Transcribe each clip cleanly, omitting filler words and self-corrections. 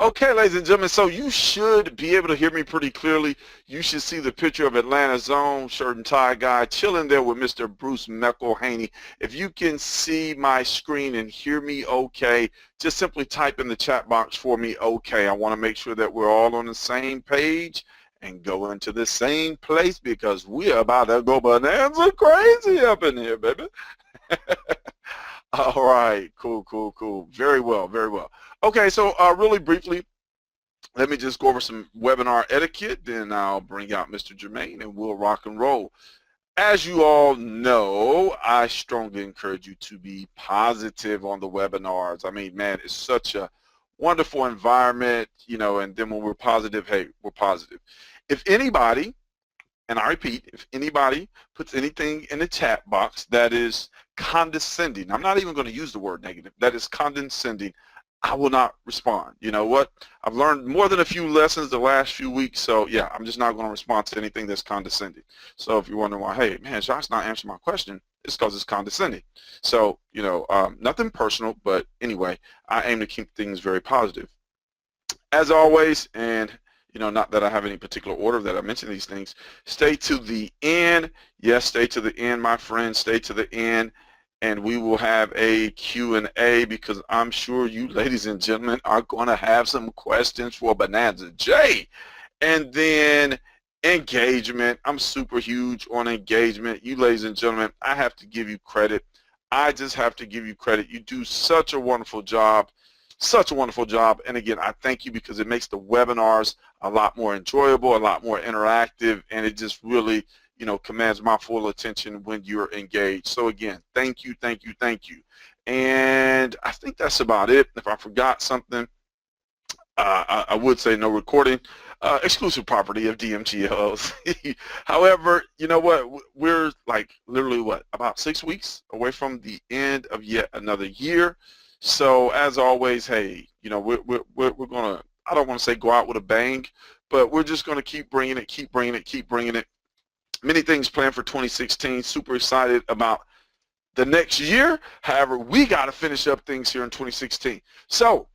Okay, ladies and gentlemen, so you should be able to hear me pretty clearly. You should see the picture of Atlanta Zone shirt and tie guy chilling there with Mr. Bruce McElhaney. If you can see my screen and hear me okay, just simply type in the chat box for me okay. I want to make sure that we're all on the same page and go into the same place because we're about to go bonanza crazy up in here, baby. All right, cool, cool, cool. Very well, very well. Okay, so really briefly, let me just go over some webinar etiquette, then I'll bring out Mr. Jermaine and we'll rock and roll. As you all know, I strongly encourage you to be positive on the webinars. I mean, man, it's such a wonderful environment, you know, and then when we're positive, hey, we're positive. If anybody, and I repeat, if anybody puts anything in the chat box that is condescending, I'm not even going to use the word negative, that is condescending, I will not respond. You know what? I've learned more than a few lessons the last few weeks, so yeah, I'm just not going to respond to anything that's condescending. So if you're wondering why, hey, man, Josh's not answering my question, it's because it's condescending. So, you know, nothing personal, but anyway, I aim to keep things very positive. As always, and you know, not that I have any particular order that I mention these things, stay to the end. Yes, stay to the end, my friends, stay to the end, and we will have a Q&A because I'm sure you ladies and gentlemen are going to have some questions for Bonanza J. And then engagement. I'm super huge on engagement. You ladies and gentlemen, I have to give you credit. I just have to give you credit. You do such a wonderful job. Such a wonderful job, and again, I thank you because it makes the webinars a lot more enjoyable, a lot more interactive, and it just really, you know, commands my full attention when you're engaged. So again, thank you, thank you, thank you. And I think that's about it. If I forgot something, I would say no recording, exclusive property of DMG LLC. However, you know what? We're like literally what, about 6 weeks away from the end of yet another year. So as always, hey, you know, we're gonna, I don't want to say go out with a bang, but we're just gonna keep bringing it, keep bringing it, keep bringing it. Many things planned for 2016. Super excited about the next year. However, we got to finish up things here in 2016. So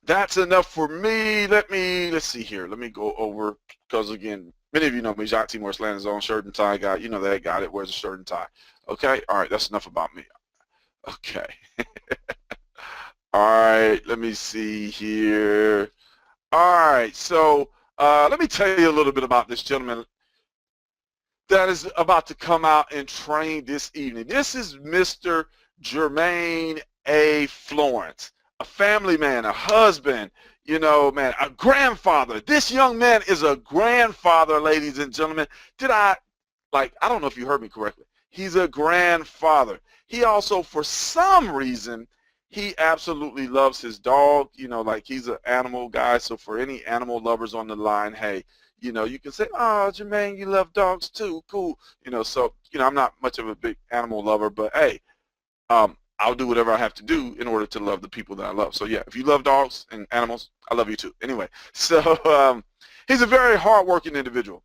that's enough for me. Let's see here. Let me go over, because again, many of you know me, Jacques Timor, Atlanta's own shirt and tie guy. You know that got it. Where's the shirt and tie? Okay. All right. That's enough about me. Okay. All right, let me see here. All right, so let me tell you a little bit about this gentleman that is about to come out and train this evening. This is Mr. Jermaine A. Florence, a family man, a husband, you know, man, a grandfather. This young man is a grandfather, ladies and gentlemen. I don't know if you heard me correctly. He's a grandfather. He also, for some reason, he absolutely loves his dog, you know, like he's an animal guy. So for any animal lovers on the line, hey, you know, you can say, oh, Jermaine, you love dogs too, cool. You know, so, you know, I'm not much of a big animal lover, but hey, I'll do whatever I have to do in order to love the people that I love. So yeah, if you love dogs and animals, I love you too. Anyway, so he's a very hardworking individual,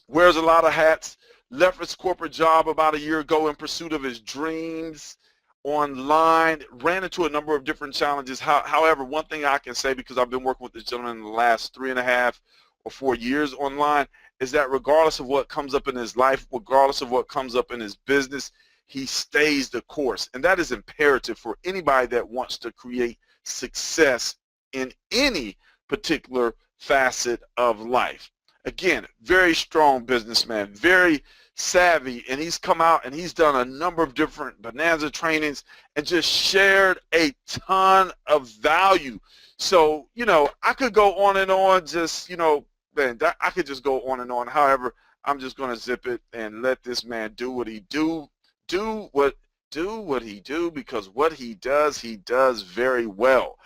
wears a lot of hats, left his corporate job about a year ago in pursuit of his dreams online, ran into a number of different challenges. However, one thing I can say, because I've been working with this gentleman in the last 3.5 or 4 years online, is that regardless of what comes up in his life, regardless of what comes up in his business, he stays the course. And that is imperative for anybody that wants to create success in any particular facet of life. Again, very strong businessman, very savvy, and he's come out and he's done a number of different Bonanza trainings and just shared a ton of value. So, you know, I could go on and on, just, you know, man, I could just go on and on. However, I'm just going to zip it and let this man do what he do what he do, because what he does very well.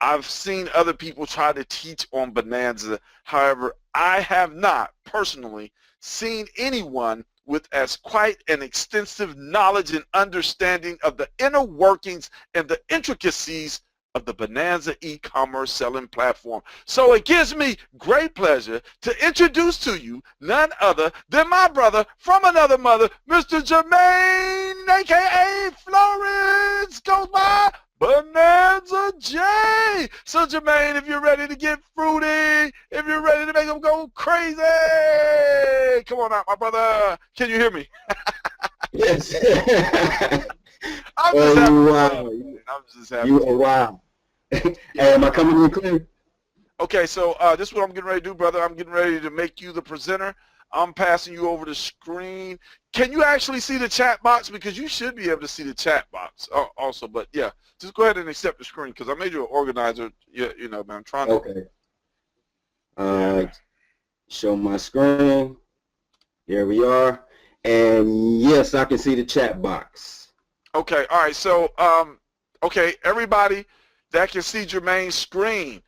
I've seen other people try to teach on Bonanza. However, I have not personally seen anyone with as quite an extensive knowledge and understanding of the inner workings and the intricacies of the Bonanza e-commerce selling platform. So it gives me great pleasure to introduce to you none other than my brother from another mother, Mr. Jermaine, aka Florence, goes by Bonanza J. So Jermaine, if you're ready to get fruity, if you're ready to make them go crazy, come on out, my brother. Can you hear me? Yes. I'm just having Oh, fun. wow. I'm just having You fun. are wow. Hey, Yeah. am I coming in clear? Okay, so this is what I'm getting ready to do, brother. I'm getting ready to make you the presenter. I'm passing you over the screen. Can you actually see the chat box? Because you should be able to see the chat box also. But yeah, just go ahead and accept the screen because I made you an organizer. Yeah, you know, man, I'm trying to. Okay. Yeah. Uh, show my screen. Here we are. And yes, I can see the chat box. Okay. All right. So okay, everybody that can see Jermaine's screen,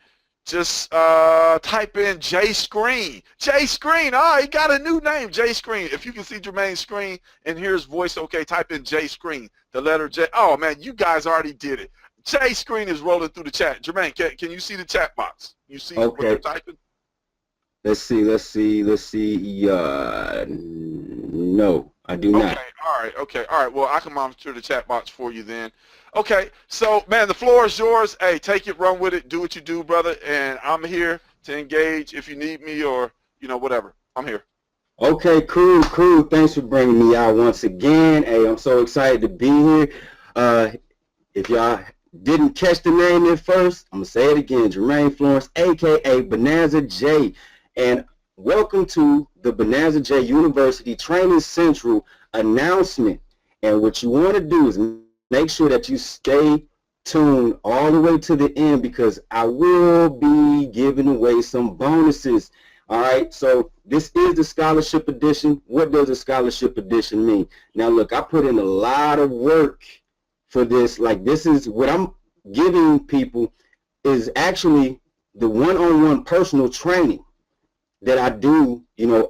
just type in J Screen. J Screen. Oh, he got a new name, J Screen. If you can see Jermaine's screen and hear his voice, okay, type in J Screen. The letter J. Oh man, you guys already did it. J Screen is rolling through the chat. Jermaine, can you see the chat box? You see what they're Okay. typing? Let's see. No, I do Okay, not. all right. Well, I can monitor the chat box for you then. Okay, so man, the floor is yours. Hey, take it, run with it, do what you do, brother. And I'm here to engage if you need me or whatever. I'm here. Okay, cool. Thanks for bringing me out once again. Hey, I'm so excited to be here. If y'all didn't catch the name at first, I'm going to say it again. Jermaine Florence, a.k.a. Bonanza J. And welcome to the Bonanza J University Training Central announcement. And what you want to do is make sure that you stay tuned all the way to the end because I will be giving away some bonuses. All right, so this is the scholarship edition. What does a scholarship edition mean? Now, look, I put in a lot of work for this. Like, this is what I'm giving people is actually the one-on-one personal training that I do,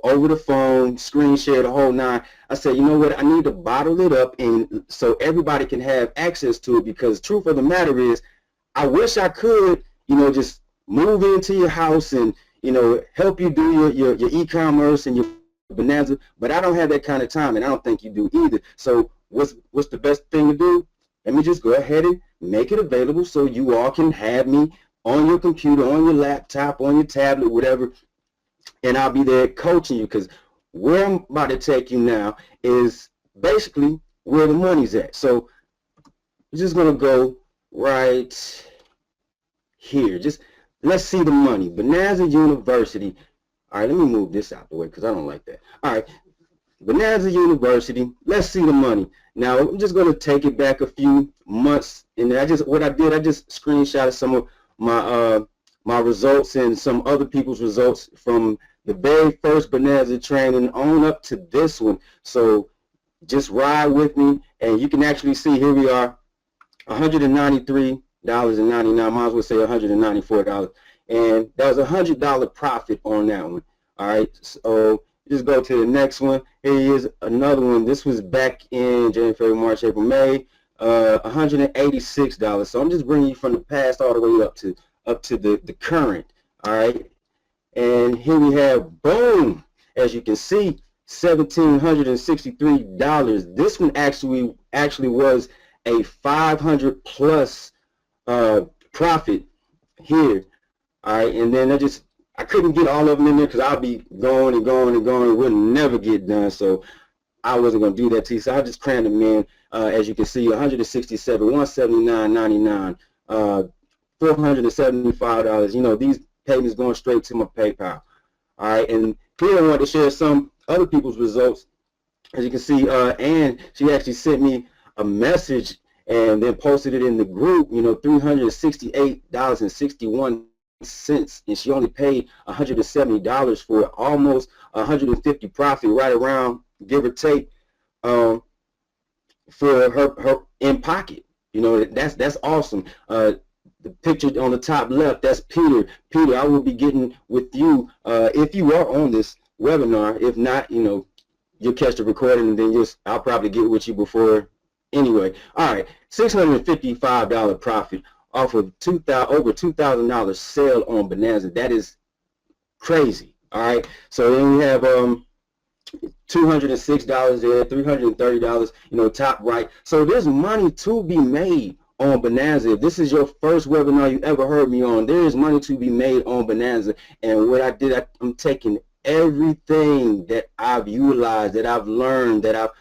over the phone, screen share, the whole nine. I said, you know what, I need to bottle it up and so everybody can have access to it because truth of the matter is, I wish I could, just move into your house and, help you do your e-commerce and your Bonanza, but I don't have that kind of time and I don't think you do either. So what's the best thing to do? Let me just go ahead and make it available so you all can have me on your computer, on your laptop, on your tablet, whatever, and I'll be there coaching you because where I'm about to take you now is basically where the money's at. So we're just going to go right here. Just let's see the money. Bonanza University. All right, let me move this out the way because I don't like that. All right, Bonanza University. Let's see the money. Now I'm just going to take it back a few months, and I just screenshotted some of my results and some other people's results from the very first Bonanza training on up to this one. So just ride with me, and you can actually see here we are, $193.99. Might as well say $194, and that was $100 profit on that one. All right, so just go to the next one. Here is another one. This was back in January, February, March, April, May. $186. So I'm just bringing you from the past all the way up to the current. All right, and here we have, boom, as you can see, $1,763. This one actually was a 500 plus profit here. All right, and then I couldn't get all of them in there because I'll be going and going and going. It would never get done, so I wasn't going to do that to you. So I just crammed them in. As you can see, 167, 179.99, $475. These payments going straight to my PayPal. All right, and here I want to share some other people's results. As you can see, Ann, she actually sent me a message and then posted it in the group. $368.61. And she only paid $170 for it, almost $150 profit, right around, give or take, for her in pocket. That's awesome. The picture on the top left, that's Peter. Peter, I will be getting with you if you are on this webinar. If not, you'll catch the recording and then I'll probably get with you before. Anyway, all right, $655 profit off of over $2,000 sale on Bonanza. That is crazy. All right, so then we have $206 there, $330, top right. So there's money to be made on Bonanza. If this is your first webinar you ever heard me on, there is money to be made on Bonanza. And what I did, I'm taking everything that I've utilized, that I've learned, that I've,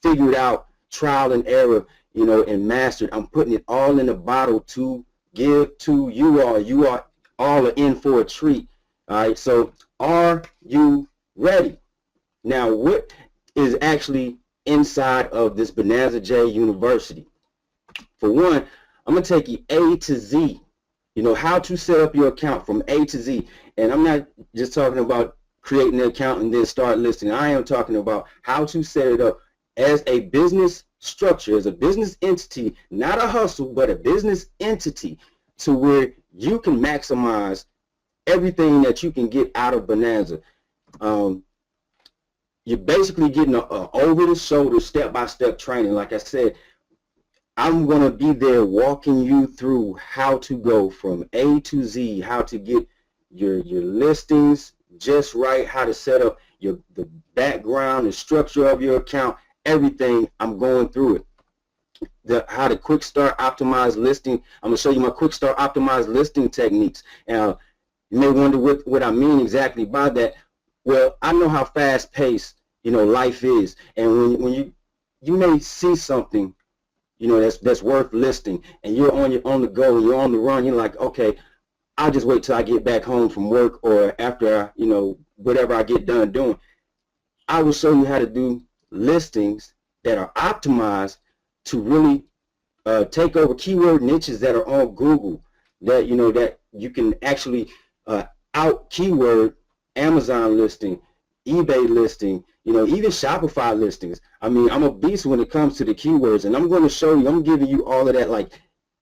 figured out, trial and error, and mastered. I'm putting it all in a bottle to give to you all. You are all in for a treat. All right, so are you ready? Now, what is actually inside of this Bonanza J University? For one, I'm going to take you A to Z, how to set up your account from A to Z. And I'm not just talking about creating an account and then start listing. I am talking about how to set it up as a business structure, as a business entity, not a hustle, but a business entity, to where you can maximize everything that you can get out of Bonanza. You're basically getting a over-the-shoulder, step-by-step training. Like I said, I'm going to be there walking you through how to go from A to Z, how to get your listings just right, how to set up the background, the structure of your account, everything. I'm going through it. How to quick start optimize listing. I'm going to show you my quick start optimize listing techniques. Now, you may wonder what I mean exactly by that. Well, I know how fast paced, life is. And when you may see something, that's worth listing, and you're on the go, you're on the run, you're like, okay, I'll just wait till I get back home from work, or after, whatever I get done doing. I will show you how to do listings that are optimized to really take over keyword niches that are on Google, that, that you can actually out keyword Amazon listing, eBay listing, even Shopify listings. I mean, I'm a beast when it comes to the keywords, and I'm going to show you, I'm giving you all of that. Like,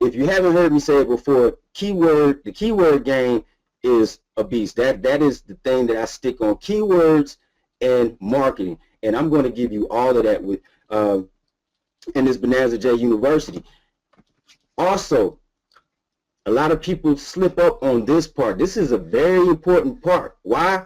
if you haven't heard me say it before, the keyword game is a beast. That is the thing that I stick on, keywords and marketing. And I'm going to give you all of that with in this Bonanza J University. Also, a lot of people slip up on this part. This is a very important part. Why?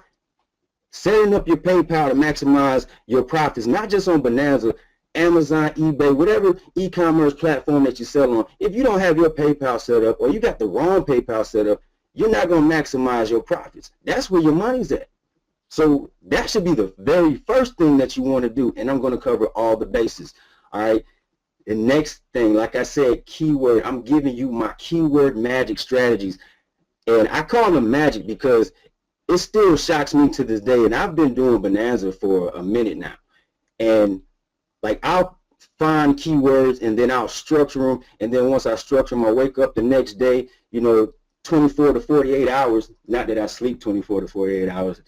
Setting up your PayPal to maximize your profits, not just on Bonanza, Amazon, eBay, whatever e-commerce platform that you sell on. If you don't have your PayPal set up, or you got the wrong PayPal set up, you're not going to maximize your profits. That's where your money's at. So that should be the very first thing that you want to do, and I'm going to cover all the bases. All right. The next thing, like I said, keyword. I'm giving you my keyword magic strategies, and I call them magic because it still shocks me to this day, and I've been doing Bonanza for a minute now. And like, I'll find keywords, and then I'll structure them, and then once I structure them, I wake up the next day, 24 to 48 hours, not that I sleep 24 to 48 hours,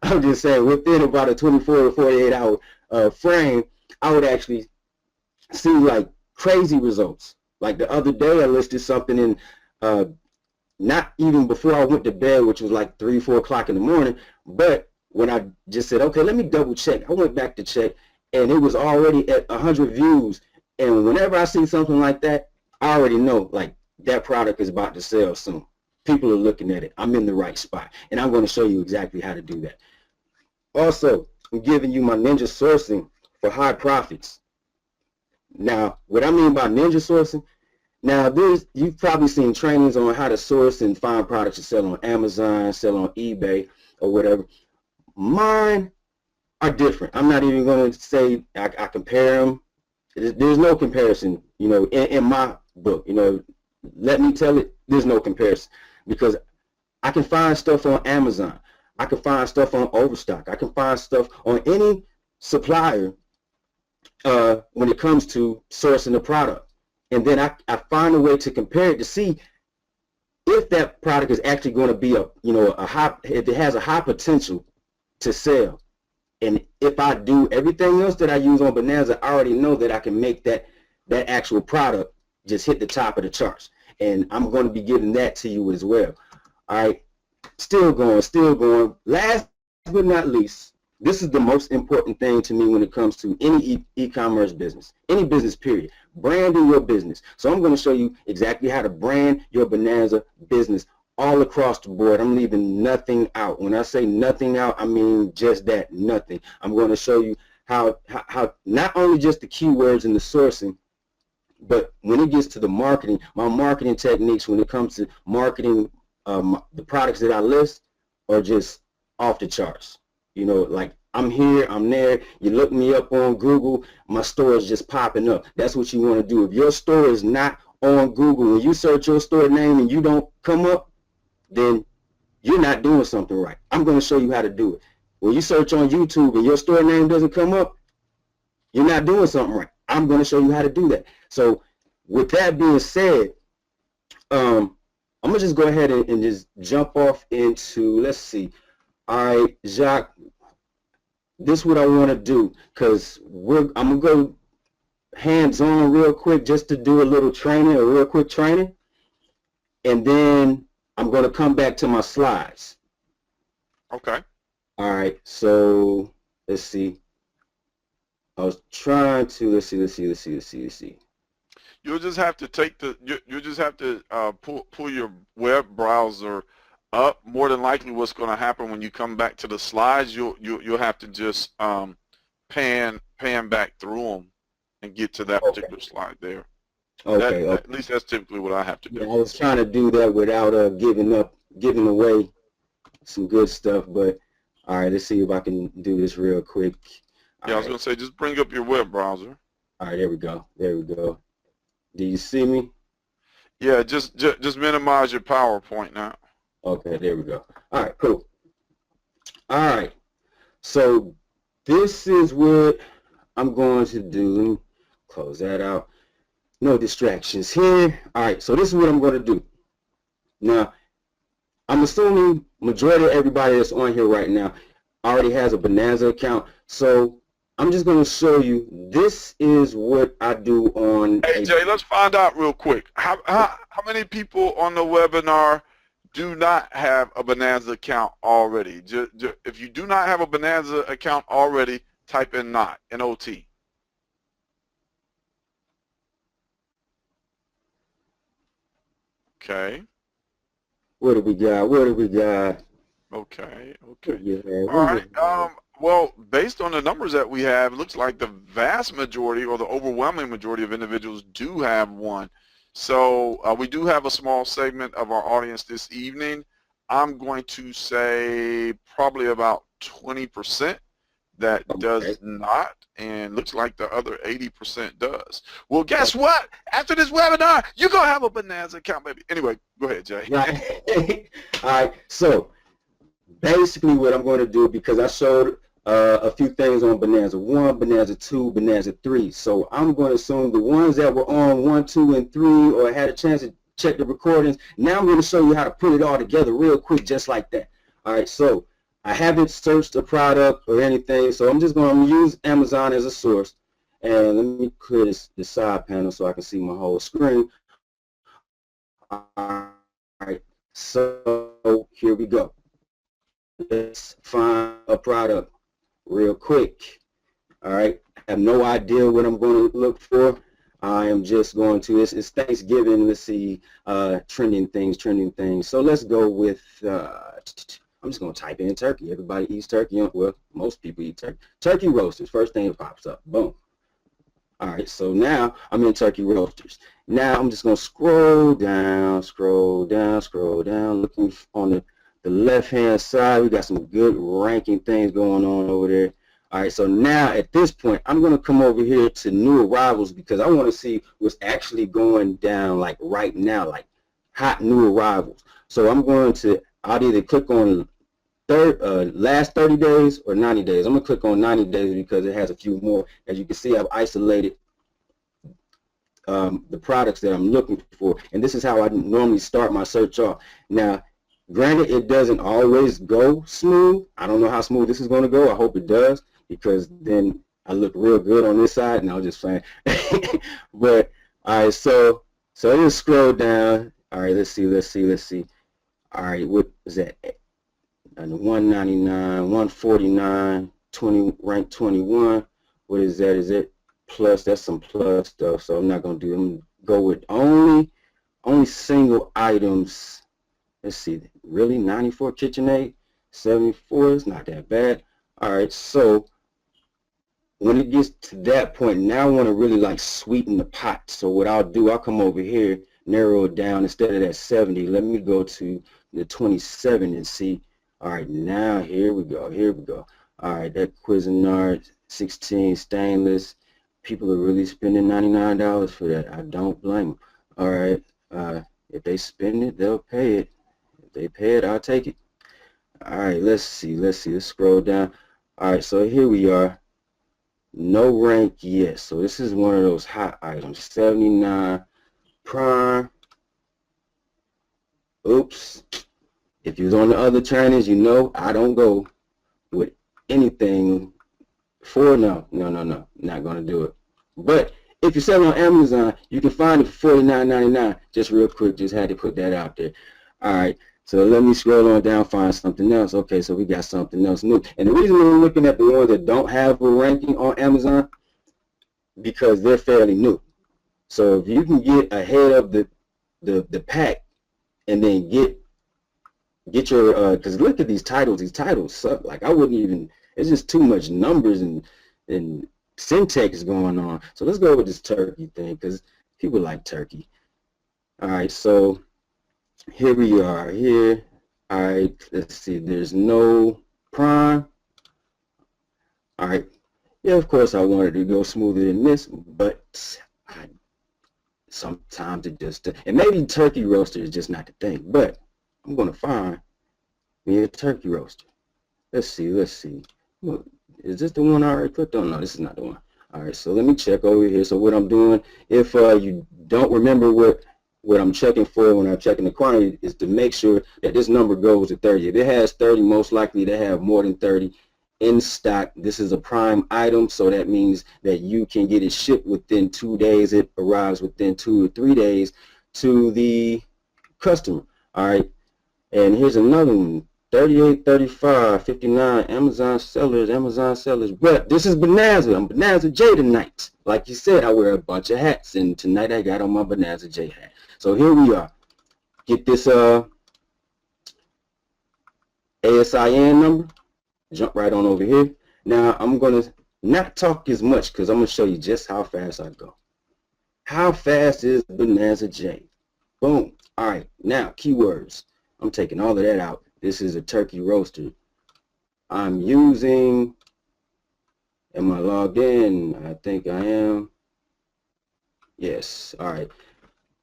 I'm just saying within about a 24 to 48 hour frame, I would actually see like crazy results. Like the other day, I listed something in, not even before I went to bed, which was like 3, 4 o'clock in the morning, but when I just said, okay, let me double check, I went back to check, and it was already at 100 views. And whenever I see something like that, I already know, like, that product is about to sell soon. People are looking at it. I'm in the right spot, and I'm going to show you exactly how to do that. Also, I'm giving you my ninja sourcing for high profits. Now, what I mean by ninja sourcing, now you've probably seen trainings on how to source and find products to sell on Amazon, sell on eBay, or whatever. Mine are different. I'm not even going to say I compare them. There's no comparison, in my book. Let me tell it, there's no comparison, because I can find stuff on Amazon. I can find stuff on Overstock. I can find stuff on any supplier when it comes to sourcing a product. And then I find a way to compare it to see if that product is actually going to be if it has a high potential to sell. And if I do everything else that I use on Bonanza, I already know that I can make that actual product just hit the top of the charts. And I'm going to be giving that to you as well. All right, still going. Last but not least, this is the most important thing to me when it comes to any e-commerce business, any business period, branding your business. So I'm going to show you exactly how to brand your Bonanza business all across the board. I'm leaving nothing out. When I say nothing out, I mean just that, nothing. I'm going to show you how not only just the keywords and the sourcing, But when it gets to the marketing, my marketing techniques when it comes to marketing the products that I list are just off the charts. You know, like I'm here, I'm there. You look me up on Google, my store is just popping up. That's what you want to do. If your store is not on Google, when you search your store name and you don't come up, then you're not doing something right. I'm going to show you how to do it. When you search on YouTube and your store name doesn't come up, you're not doing something right. I'm going to show you how to do that. So with that being said, I'm going to just go ahead and just jump off into, let's see. All right, Jacques, this is what I want to do because I'm going to go hands-on real quick just to do a little training, a real quick training. And then I'm going to come back to my slides. Okay. All right, so let's see. I was trying to, let's see. You'll just have to take you just have to pull your web browser up. More than likely, what's going to happen when you come back to the slides, you'll have to just pan back through them and get to that particular slide there. Okay. At least that's typically what I have to do. Yeah, I was trying to do that without giving away some good stuff, but all right, let's see if I can do this real quick. Yeah, I was going to say, just bring up your web browser. All right, there we go. Do you see me? Yeah, just minimize your PowerPoint now. Okay, there we go. All right, cool. All right, so this is what I'm going to do. Let me close that out. No distractions here. All right, so this is what I'm going to do. Now, I'm assuming majority of everybody that's on here right now already has a Bonanza account. So I'm just going to show you, this is what I do on... Hey, Jay, let's find out real quick. How many people on the webinar do not have a Bonanza account already? If you do not have a Bonanza account already, type in not, N-O-T. Okay. What do we got? Okay. Yeah, All right. Well, based on the numbers that we have, it looks like the vast majority or the overwhelming majority of individuals do have one. So we do have a small segment of our audience this evening. I'm going to say probably about 20% that does not, and looks like the other 80% does. Well, guess what? After this webinar, you're going to have a Bonanza account, baby. Anyway, go ahead, Jay. Right. All right, so basically what I'm going to do, because I showed a few things on Bonanza 1, Bonanza 2, Bonanza 3. So I'm going to assume the ones that were on 1, 2, and 3 or had a chance to check the recordings, now I'm going to show you how to put it all together real quick just like that. All right, so I haven't searched a product or anything, so I'm just going to use Amazon as a source. And let me clear the side panel so I can see my whole screen. All right, so here we go. Let's find a product real quick. All right, I have no idea what I'm going to look for. I am just going to, it's Thanksgiving, let's see, trending things. So let's go with, I'm just going to type in turkey. Everybody eats turkey. Well, most people eat turkey. Turkey roasters, first thing that pops up. Boom. All right, so now I'm in turkey roasters. Now I'm just going to scroll down, looking on the left-hand side. We got some good ranking things going on over there. All right, so now at this point, I'm going to come over here to new arrivals because I want to see what's actually going down like right now, like hot new arrivals. So I'm going to, I'll either click on last 30 days or 90 days. I'm going to click on 90 days because it has a few more. As you can see, I've isolated the products that I'm looking for. And this is how I normally start my search off. Now, granted, it doesn't always go smooth. I don't know how smooth this is going to go. I hope it does because then I look real good on this side and I'll just find. But, all right, so let's scroll down. All right, let's see. All right, what is that? And 199, 149, 20, rank 21. What is that? Is it plus? That's some plus stuff. So I'm not gonna do. I'm gonna go with only single items. Let's see. Really, 94 KitchenAid, 74. It's not that bad. All right. So when it gets to that point, now I want to really like sweeten the pot. So what I'll do, I'll come over here, narrow it down. Instead of that 70, let me go to the 27 and see. All right, now here we go. Here we go. All right, that Cuisinart 16 stainless. People are really spending $99 for that. I don't blame them. All right, if they spend it, they'll pay it. If they pay it, I'll take it. All right, let's see. Let's scroll down. All right, so here we are. No rank yet. So this is one of those hot items. 79 prime. Oops. If you're on the other channels, you know I don't go with anything for not gonna do it. But if you're selling on Amazon, you can find it for $49.99. Just real quick, just had to put that out there. All right. So let me scroll on down, find something else. Okay, so we got something else new. And the reason we're looking at the ones that don't have a ranking on Amazon, because they're fairly new. So if you can get ahead of the pack and then get your, because look at these titles suck. Like I wouldn't even, it's just too much numbers and syntax going on. So let's go with this turkey thing because people like turkey. All right, so here we are here. All right, let's see. There's no prime. All right. Yeah, of course I wanted to go smoother than this, but sometimes it just, and maybe turkey roaster is just not the thing, but I'm going to find me a turkey roaster. Let's see. Look, is this the one I already clicked on? No, this is not the one. All right, so let me check over here. So what I'm doing, if you don't remember what I'm checking for when I'm checking the quantity, is to make sure that this number goes to 30. If it has 30, most likely they have more than 30 in stock. This is a prime item, so that means that you can get it shipped within 2 days. It arrives within 2 or 3 days to the customer. All right, and here's another one. 38, 35, 59, Amazon sellers. But this is Bonanza. I'm Bonanza J tonight. Like you said, I wear a bunch of hats, and tonight I got on my Bonanza J hat. So here we are. Get this ASIN number. Jump right on over here. Now I'm going to not talk as much because I'm going to show you just how fast I go. How fast is Bonanza J? Boom. All right. Now, keywords. I'm taking all of that out. This is a turkey roaster. I'm using, am I logged in? I think I am. Yes. All right.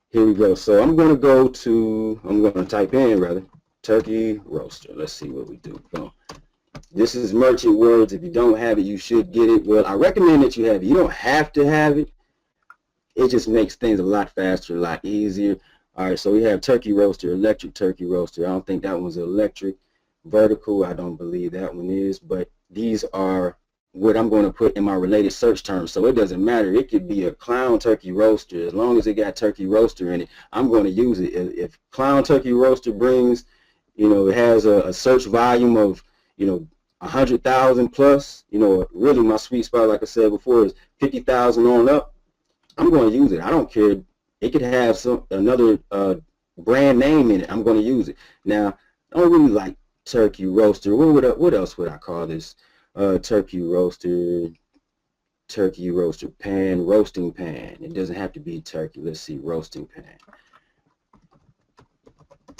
Here we go. So I'm going to type in rather, turkey roaster. Let's see what we do. Boom. This is merchant words. If you don't have it, you should get it. Well, I recommend that you have it. You don't have to have it. It just makes things a lot faster, a lot easier. All right, so we have turkey roaster, electric turkey roaster. I don't think that one's electric. Vertical, I don't believe that one is. But these are what I'm going to put in my related search terms. So it doesn't matter. It could be a clown turkey roaster. As long as it got turkey roaster in it, I'm going to use it. If clown turkey roaster brings, it has a search volume of, 100,000 plus, really my sweet spot, like I said before, is 50,000 on up. I'm going to use it. I don't care. It could have another brand name in it. I'm going to use it. Now, I don't really like turkey roaster. What else would I call this? Turkey roaster pan, roasting pan. It doesn't have to be turkey. Let's see, roasting pan.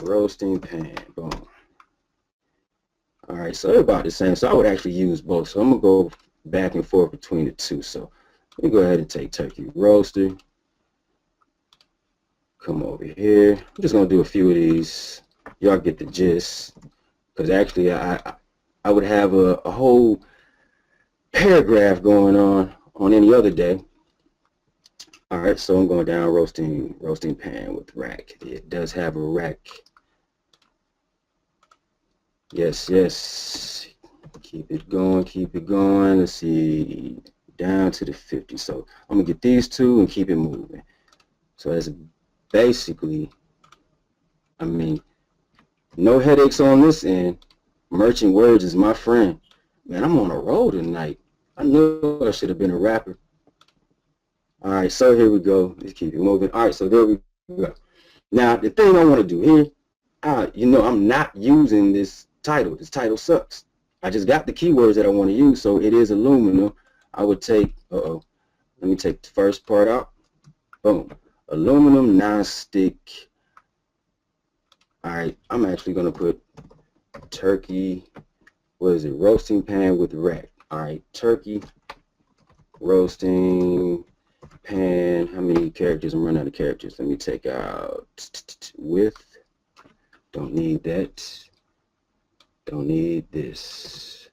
Roasting pan. Boom. All right, so they're about the same. So I would actually use both. So I'm going to go back and forth between the two. So let me go ahead and take turkey roaster. Come over here. I'm just going to do a few of these. Y'all get the gist. Because actually, I would have a whole paragraph going on any other day. All right, so I'm going down roasting pan with rack. It does have a rack. Yes. Keep it going. Let's see, down to the 50. So I'm going to get these two and keep it moving. So that's basically, no headaches on this end. Merchant words is my friend. Man, I'm on a roll tonight. I knew I should have been a rapper. All right, so here we go. Let's keep it moving. All right, so there we go. Now, the thing I want to do here, I'm not using this title. This title sucks. I just got the keywords that I want to use, so it is aluminum. I would take, let me take the first part out. Boom. Aluminum non-stick. All right, I'm actually going to put turkey, what is it, roasting pan with rack. All right, turkey, roasting pan. How many characters? I'm running out of characters. Let me take out with. Don't need that. Don't need this.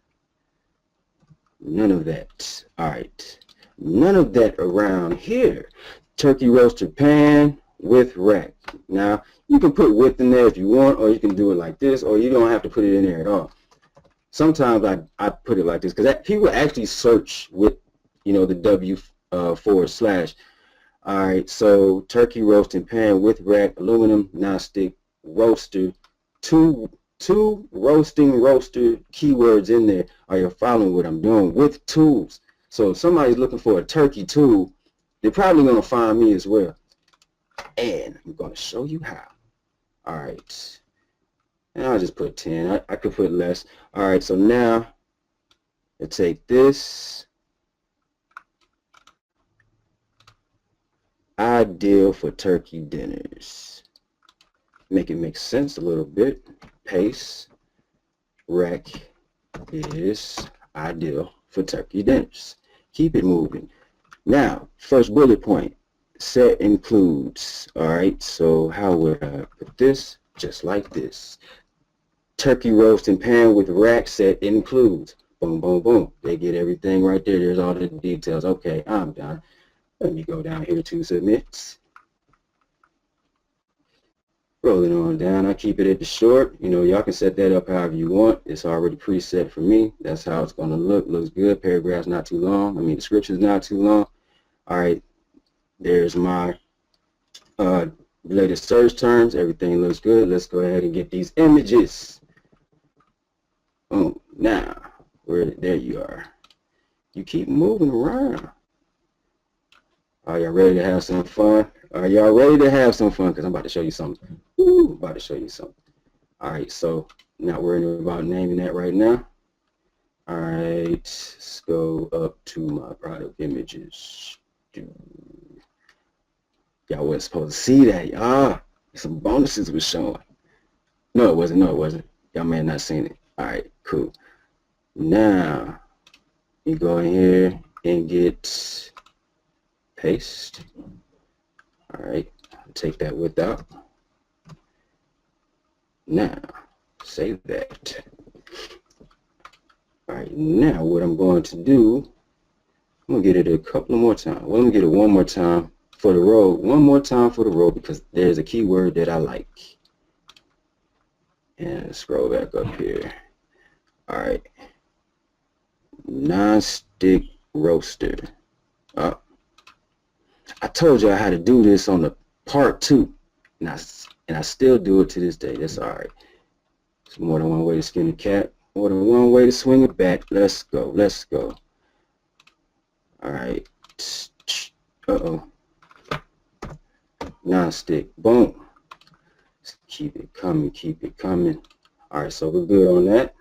None of that. All right. None of that around here. Turkey roaster pan with rack. Now, you can put width in there if you want, or you can do it like this, or you don't have to put it in there at all. Sometimes I put it like this because people actually search with, you know, the W /. All right, so turkey roasting pan with rack, aluminum non-stick roaster, two roasting roaster keywords in there. Are you following what I'm doing with tools? So if somebody's looking for a turkey tool, they're probably going to find me as well. And I'm going to show you how. All right. And I'll just put 10. I could put less. All right, so now I take this. Ideal for turkey dinners. Make it make sense a little bit. Paste. Rack is ideal for turkey dinners. Keep it moving. Now, first bullet point. Set includes. All right, so how would I put this? Just like this. Turkey roasting pan with rack set includes. Boom, boom, boom. They get everything right there. There's all the details. Okay, I'm done. Let me go down here to submit. Roll it on down. I keep it at the short. You know, y'all can set that up however you want. It's already preset for me. That's how it's going to look. Looks good. Paragraph's not too long. I mean, the description's not too long. All right. There's my latest search terms. Everything looks good. Let's go ahead and get these images. Boom. Now, there you are. You keep moving around. Are y'all ready to have some fun? Are y'all ready to have some fun? Because I'm about to show you something. Woo, about to show you something. All right, so not worrying about naming that right now. All right, let's go up to my product images. Y'all wasn't supposed to see that. Some bonuses was showing. No, it wasn't. No, it wasn't. Y'all may have not seen it. All right, cool. Now, you go in here and get paste. All right, take that width out. Now, save that. All right, now what I'm going to do, I'm going to get it a couple more times. Well, let me get it one more time for the row. One more time for the row because there's a keyword that I like. And scroll back up here. All right. Non-stick roaster. I told you I had to do this on the part 2. And I still do it to this day. That's all right. It's more than one way to skin a cat. More than one way to swing a bat. Let's go. Let's go. All right. Uh-oh. Non-stick. Boom. Keep it coming. Keep it coming. All right. So we're good on that.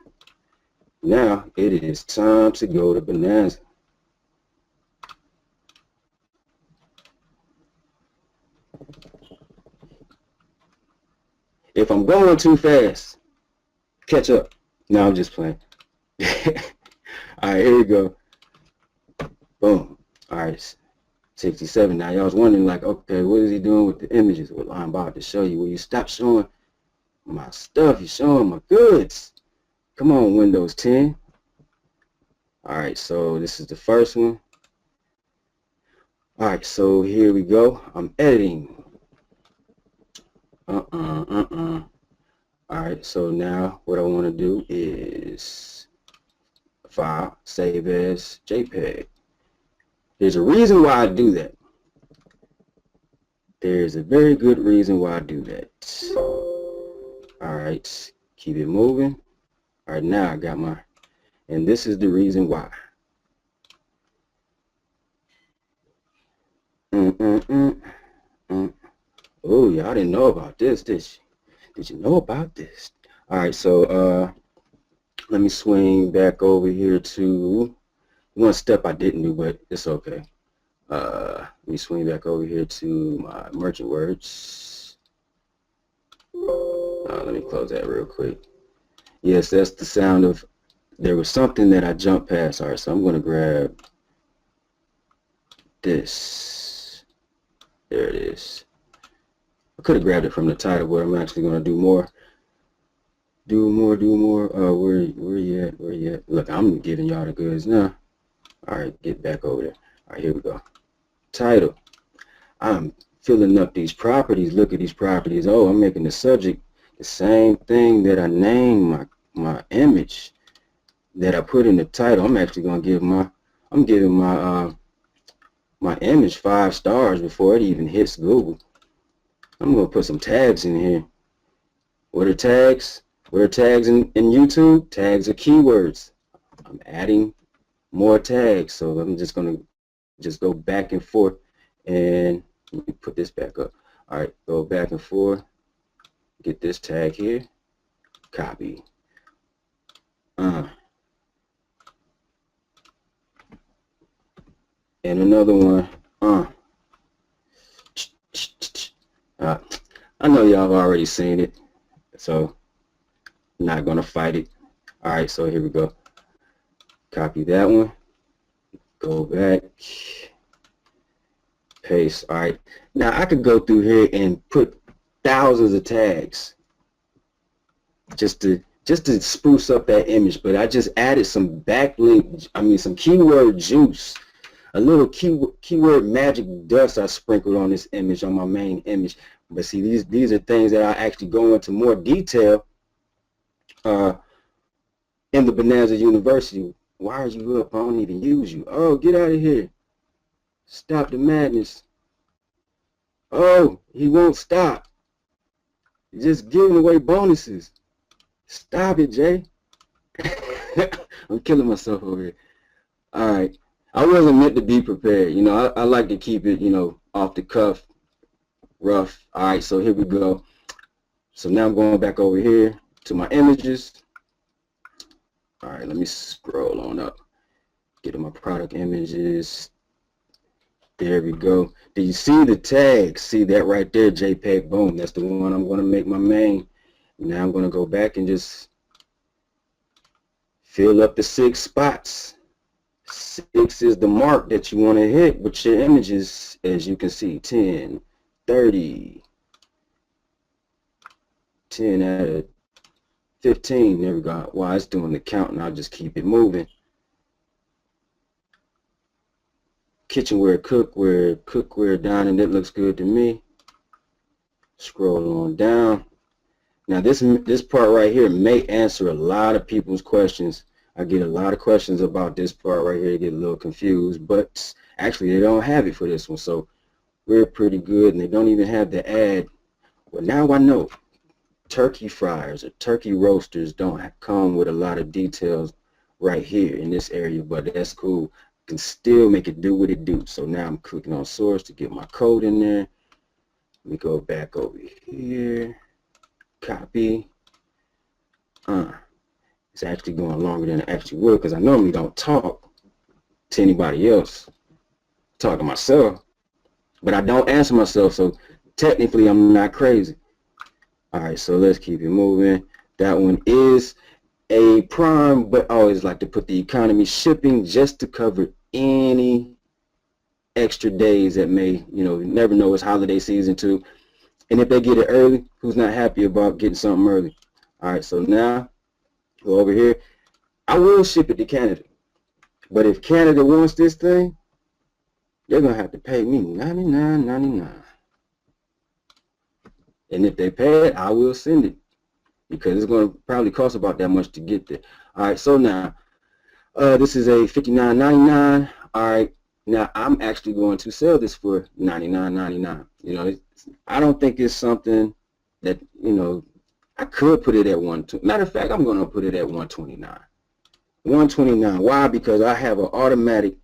Now it is time to go to Bonanza. If I'm going too fast, catch up. No, I'm just playing. All right, here we go. Boom. All right, 67. Now, y'all was wondering, like, okay, what is he doing with the images? Well, I'm about to show you. Will you stop showing my stuff? You're showing my goods. Come on, Windows 10. All right, so this is the first one. All right, so here we go. I'm editing. All right, so now what I want to do is file, save as JPEG. There's a reason why I do that. There's a very good reason why I do that. All right, keep it moving. All right, now I got my, and this is the reason why. Oh, y'all didn't know about this, did you? Did you know about this? All right, so let me swing back over here to one step I didn't do, but it's okay. Let me swing back over here to my merchant words. Let me close that real quick. Yes, that's the sound of, there was something that I jumped past. All right, so I'm going to grab this. There it is. I could have grabbed it from the title, but I'm actually going to do more. Where you at? Where you at? Look, I'm giving y'all the goods now. All right, get back over there. All right, here we go. Title. I'm filling up these properties. Look at these properties. Oh, I'm making the subject the same thing that I named my image that I put in the title. I'm actually going to give I'm giving my image 5 stars before it even hits Google. I'm going to put some tags in here. What are tags? What are tags in YouTube? Tags are keywords. I'm adding more tags, so I'm just going to just go back and forth, and let me put this back up. All right, go back and forth, get this tag here, copy. And another one. I know y'all have already seen it, so I'm not gonna fight it. All right, so here we go. Copy that one. Go back. Paste. All right. Now I could go through here and put thousands of tags just to spruce up that image, but I just added some backlink. I mean, some keyword juice. A little keyword magic dust I sprinkled on this image, on my main image. But see, these are things that I actually go into more detail in the Bonanza University. Why are you up? I don't even use you. Oh, get out of here. Stop the madness. Oh, he won't stop. You're just giving away bonuses. Stop it, Jay. I'm killing myself over here. All right. I wasn't meant to be prepared. You know, I like to keep it, you know, off the cuff, rough. All right, so here we go. So now I'm going back over here to my images. All right, let me scroll on up. Get to my product images. There we go. Do you see the tag? See that right there, JPEG? Boom, that's the one I'm going to make my main. Now I'm going to go back and just fill up the 6 spots. 6 is the mark that you want to hit with your images, as you can see. 10, 30, 10 out of 15. There we go. While it's doing the count, and I'll just keep it moving. Kitchenware, cookware, dining, that looks good to me. Scroll on down. Now this part right here may answer a lot of people's questions. I get a lot of questions about this part right here. Get a little confused, but actually they don't have it for this one, so we're pretty good. And they don't even have the ad. Well, now I know turkey fryers or turkey roasters don't come with a lot of details right here in this area, but that's cool. Can still make it do what it do. So now I'm clicking on source to get my code in there. Let me go back over here. Copy. It's actually going longer than it actually would, because I normally don't talk to anybody else. Talk to myself, but I don't answer myself, so technically I'm not crazy. All right, so let's keep it moving. That one is a prime, but I always like to put the economy shipping just to cover any extra days that may, you know, you never know, it's holiday season too. And if they get it early, who's not happy about getting something early? All right, so now go over here. I will ship it to Canada, but if Canada wants this thing, they're gonna have to pay me $99.99. And if they pay it, I will send it, because it's going to probably cost about that much to get there. All right, so now this is a $59.99. All right, now I'm actually going to sell this for $99.99. You know, I don't think it's something that, you know, I could put it at $120. Matter of fact, I'm going to put it at $129. $129. Why? Because I have an automatic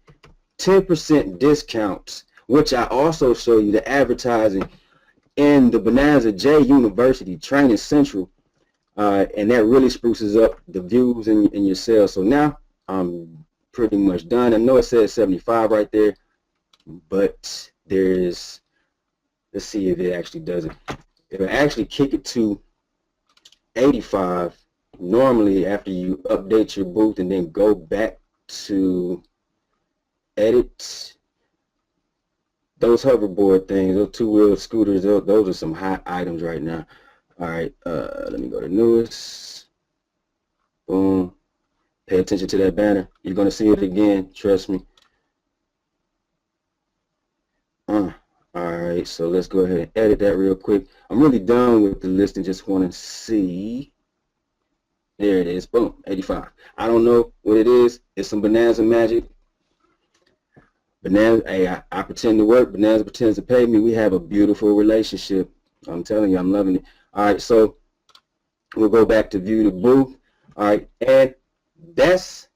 10% discounts, which I also show you the advertising in the Bonanza J University Training Central, and that really spruces up the views in your sales. So now I'm pretty much done. I know it says 75 right there, but there's, let's see if it actually does it. It'll actually kick it to 85 normally after you update your booth and then go back to edit. Those hoverboard things, those two-wheel scooters, those are some hot items right now. All right, let me go to newest. Boom. Pay attention to that banner. You're going to see it again. Trust me. All right, so let's go ahead and edit that real quick. I'm really done with the list and just want to see. There it is. Boom, 85. I don't know what it is. It's some Bonanza magic. Bonanza, hey, I pretend to work. Bonanza pretends to pay me. We have a beautiful relationship. I'm telling you, I'm loving it. All right, so we'll go back to view the booth. All right, and that's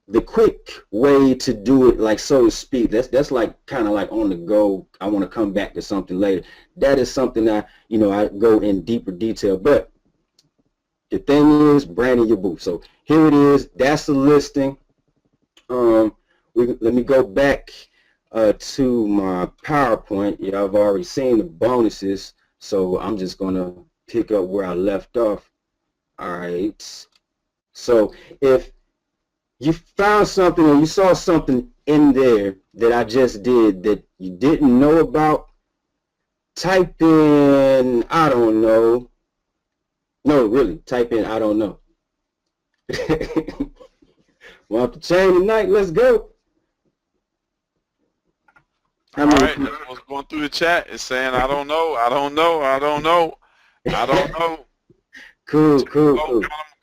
the quick way to do it, like, so to speak. That's like kind of like on the go. I want to come back to something later. That is something I go in deeper detail. But the thing is branding your booth. So here it is. That's the listing. Let me go back to my PowerPoint. Yeah, I've already seen the bonuses, so I'm just gonna pick up where I left off. All right. So if you found something or you saw something in there that I just did that you didn't know about, type in I don't know. No, really, type in I don't know. Well, off the chain tonight, let's go. All right, that's what's going through the chat. It's saying, I don't know, I don't know, I don't know, I don't know. Cool.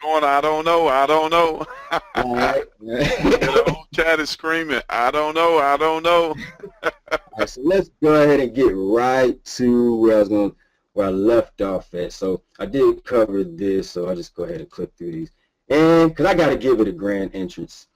Going, I don't know, I don't know. All right. The whole chat is screaming, I don't know, I don't know. All right, so let's go ahead and get right to where I left off at. So I did cover this, so I'll just go ahead and click through these. And because I got to give it a grand entrance.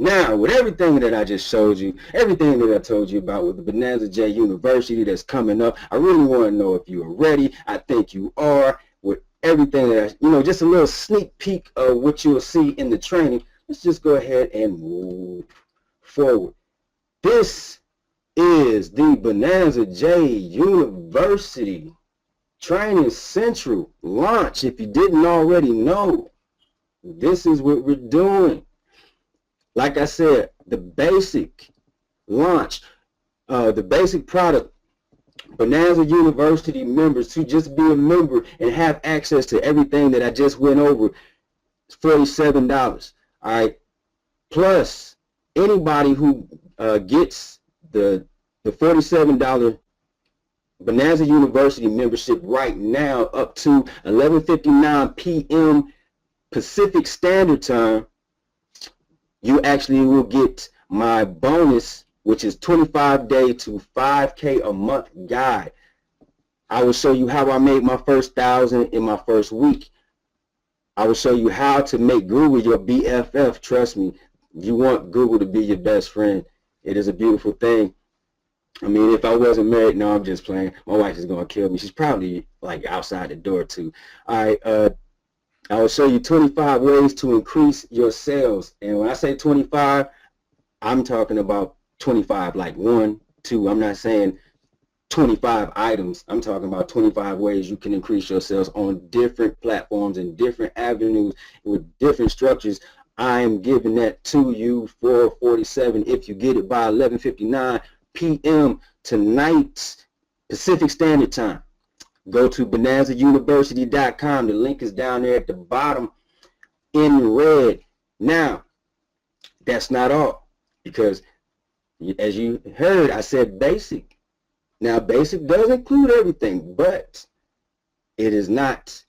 Now, with everything that I just showed you, everything that I told you about with the Bonanza J University that's coming up, I really want to know if you are ready. I think you are. With everything that just a little sneak peek of what you'll see in the training, let's just go ahead and move forward. This is the Bonanza J University Training Central launch. If you didn't already know, this is what we're doing. Like I said, the basic launch, the basic product, Bonanza University members, to just be a member and have access to everything that I just went over, is $47. All right. Plus, anybody who gets the $47 Bonanza University membership right now up to 11:59 p.m. Pacific Standard Time, you actually will get my bonus, which is 25-day to 5K a month guide. I will show you how I made my first 1,000 in my first week. I will show you how to make Google your BFF. Trust me, you want Google to be your best friend. It is a beautiful thing. I mean, if I wasn't married, no, I'm just playing. My wife is going to kill me. She's probably like outside the door too. All right. I will show you 25 ways to increase your sales. And when I say 25, I'm talking about 25, like 1, 2. I'm not saying 25 items. I'm talking about 25 ways you can increase your sales on different platforms and different avenues with different structures. I am giving that to you for $47 if you get it by 11:59 p.m. tonight, Pacific Standard Time. Go to bonanzauniversity.com. The link is down there at the bottom in red. Now, that's not all, because as you heard, I said basic. Now, basic does include everything, but it is not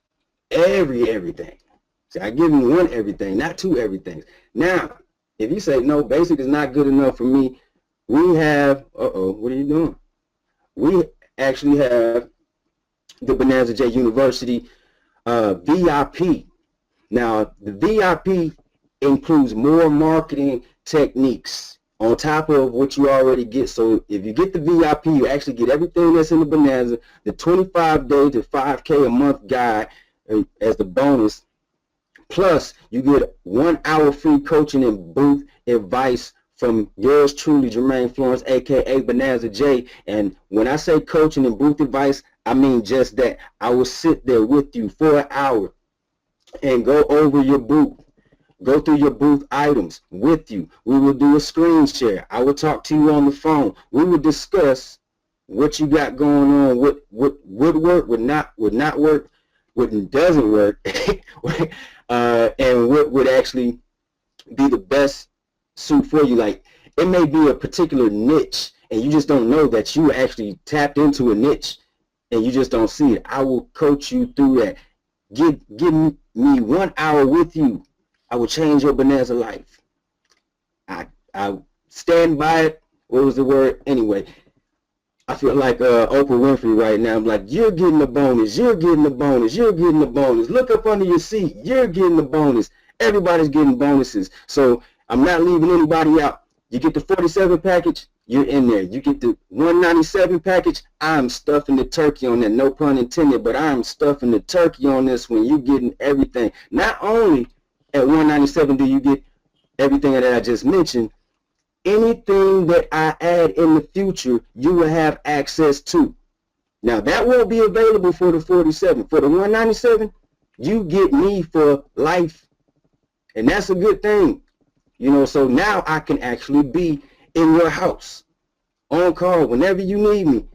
everything. See, I give you one everything, not two everythings. Now, if you say, no, basic is not good enough for me, we have, what are you doing? We actually have the Bonanza J University VIP. Now, the VIP includes more marketing techniques on top of what you already get. So if you get the VIP, you actually get everything that's in the Bonanza, the 25-day to 5K a month guide as the bonus, Plus, you get 1 hour free coaching and booth advice from yours truly, Jermaine Florence, aka Bonanza J. And when I say coaching and booth advice, I mean just that. I will sit there with you for an hour and go over your booth. Go through your booth items with you. We will do a screen share. I will talk to you on the phone. We will discuss what you got going on, what would work, would not work, what doesn't work, and what would actually be the best suit for you. Like, it may be a particular niche, and you just don't know that you actually tapped into a niche, and you just don't see it. I will coach you through that. Give me 1 hour with you. I will change your Bonanza life. I stand by it. What was the word? Anyway, I feel like Oprah Winfrey right now. I'm like, you're getting a bonus. You're getting a bonus. You're getting a bonus. Look up under your seat. You're getting a bonus. Everybody's getting bonuses. So I'm not leaving anybody out. You get the 47 package, you're in there. You get the 197 package, I'm stuffing the turkey on that. No pun intended, but I'm stuffing the turkey on this one. You're getting everything. Not only at 197 do you get everything that I just mentioned, anything that I add in the future, you will have access to. Now, that won't be available for the 47. For the 197, you get me for life. And that's a good thing. You know, so now I can actually be in your house, on call, whenever you need me.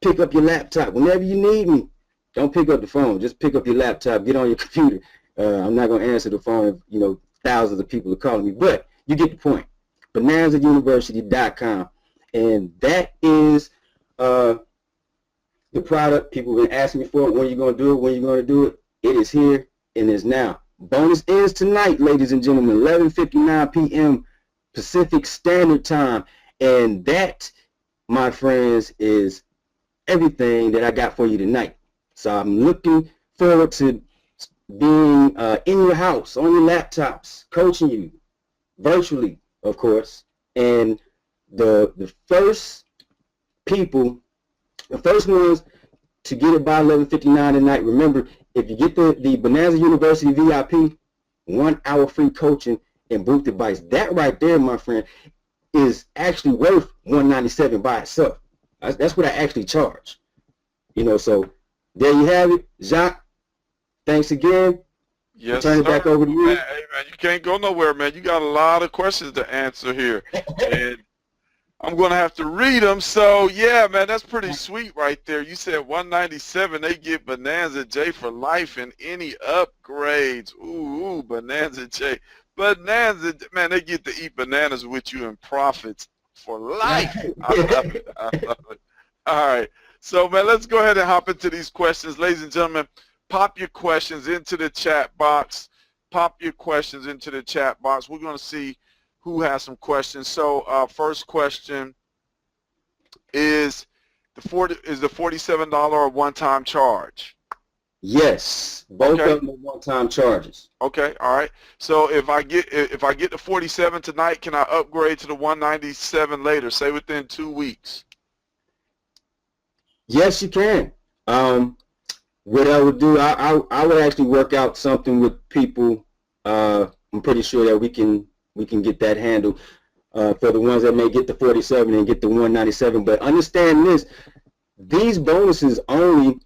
Pick up your laptop whenever you need me. Don't pick up the phone. Just pick up your laptop. Get on your computer. I'm not going to answer the phone if, thousands of people are calling me. But you get the point. BonanzaUniversity.com. And that is the product. People have been asking me for it. When are you going to do it? When are you going to do it? It is here and is now. Bonus ends tonight, ladies and gentlemen, 11:59 p.m. Pacific Standard Time. And that, my friends, is everything that I got for you tonight. So I'm looking forward to being in your house, on your laptops, coaching you virtually, of course. And the first ones to get it by 11:59 tonight, remember, if you get the Bonanza University VIP, 1 hour free coaching and booth advice, that right there, my friend, is actually worth $197 by itself. That's what I actually charge. So there you have it. Jacques, thanks again. Yes, I'll turn it back over to you. Man, hey, man, you can't go nowhere, man. You got a lot of questions to answer here. And I'm going to have to read them. So, yeah, man, that's pretty sweet right there. You said 197, they get Bonanza J for life and any upgrades. Ooh, Bonanza J. Bonanza, man, they get to eat bananas with you and profits for life. I love it. I love it. All right. So, man, let's go ahead and hop into these questions. Ladies and gentlemen, pop your questions into the chat box. Pop your questions into the chat box. We're going to see who has some questions. So, first question is the $47 a one-time charge? Yes, both of them are one-time charges. Okay, all right. So if I get the 47 tonight, can I upgrade to the 197 later? Say within 2 weeks. Yes, you can. What I would do, I would actually work out something with people. I'm pretty sure that we can get that handled for the ones that may get the 47 and get the 197. But understand this: these bonuses only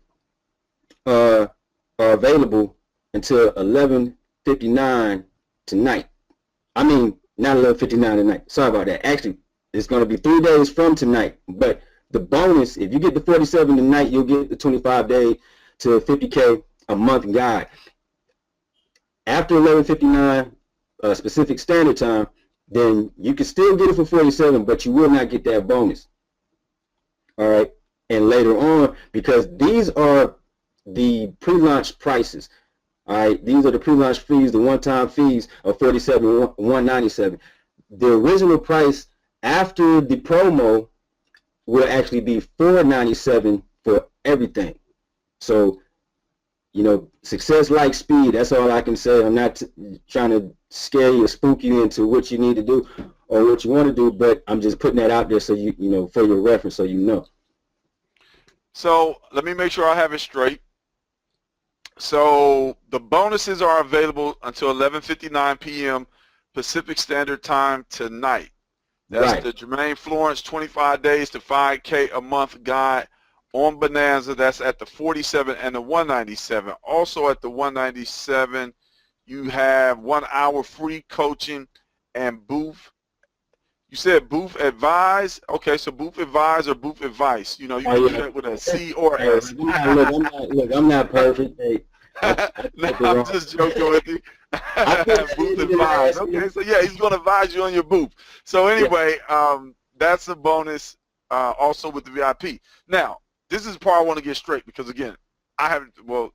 are available until 11:59 tonight. I mean, not 11:59 tonight. Sorry about that. Actually, it's going to be 3 days from tonight. But the bonus, if you get the 47 tonight, you'll get the 25-day to 50K a month guide. After 11:59 Pacific Standard Time, then you can still get it for 47, but you will not get that bonus. All right, and later on, because these are the pre-launch prices. All right, these are the pre-launch fees, the one-time fees of 47, 197. The original price after the promo will actually be 497 for everything. So, success like speed. That's all I can say. I'm not trying to scare you or spook you into what you need to do or what you want to do, but I'm just putting that out there so for your reference, so you know. So let me make sure I have it straight. So the bonuses are available until 11:59 p.m. Pacific Standard Time tonight. That's Right. the Jermaine Florence 25 Days to 5K a Month guide on Bonanza. That's at the 47 and the 197. Also at the 197, you have 1 hour free coaching and booth. You said booth advise. Okay, so booth advise or booth advice. You know, you Oh can do yeah. that with a C or Hey, S. I'm not perfect. Hey, I No, typed it I'm wrong. just joking with you. I put it Booth in the advise. last Okay, name. so yeah, he's going to advise you on your booth. So Yeah. anyway, that's a bonus also with the VIP. Now, this is the part I want to get straight because, again, I haven't, well,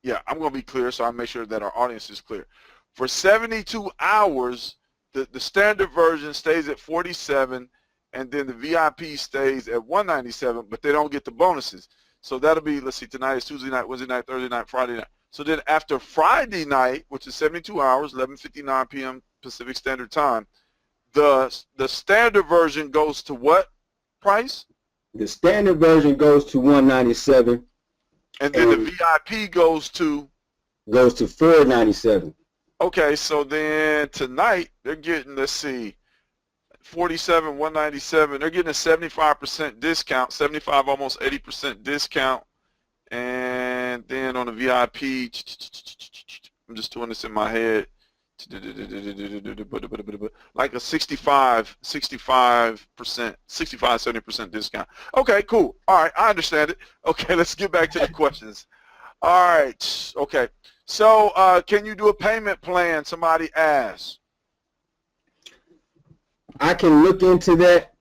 yeah, I'm going to be clear so I make sure that our audience is clear. For 72 hours, the standard version stays at 47, and then the VIP stays at 197, but they don't get the bonuses. So that'll be, let's see, tonight is Tuesday night, Wednesday night, Thursday night, Friday night. So then after Friday night, which is 72 hours, 11:59 p.m. Pacific Standard Time, the standard version goes to what price? The standard version goes to 197 And then the and VIP goes to, goes to 497. okay, so then tonight they're getting, let's see, 47, 197. They're getting a 75% discount, 75, almost 80% discount. And then on the VIP, I'm just doing this in my head, like a 65%, 70% discount. Okay, cool. All right, I understand it. Okay, let's get back to the questions. All right, okay. So can you do a payment plan? Somebody asked. I can look into that.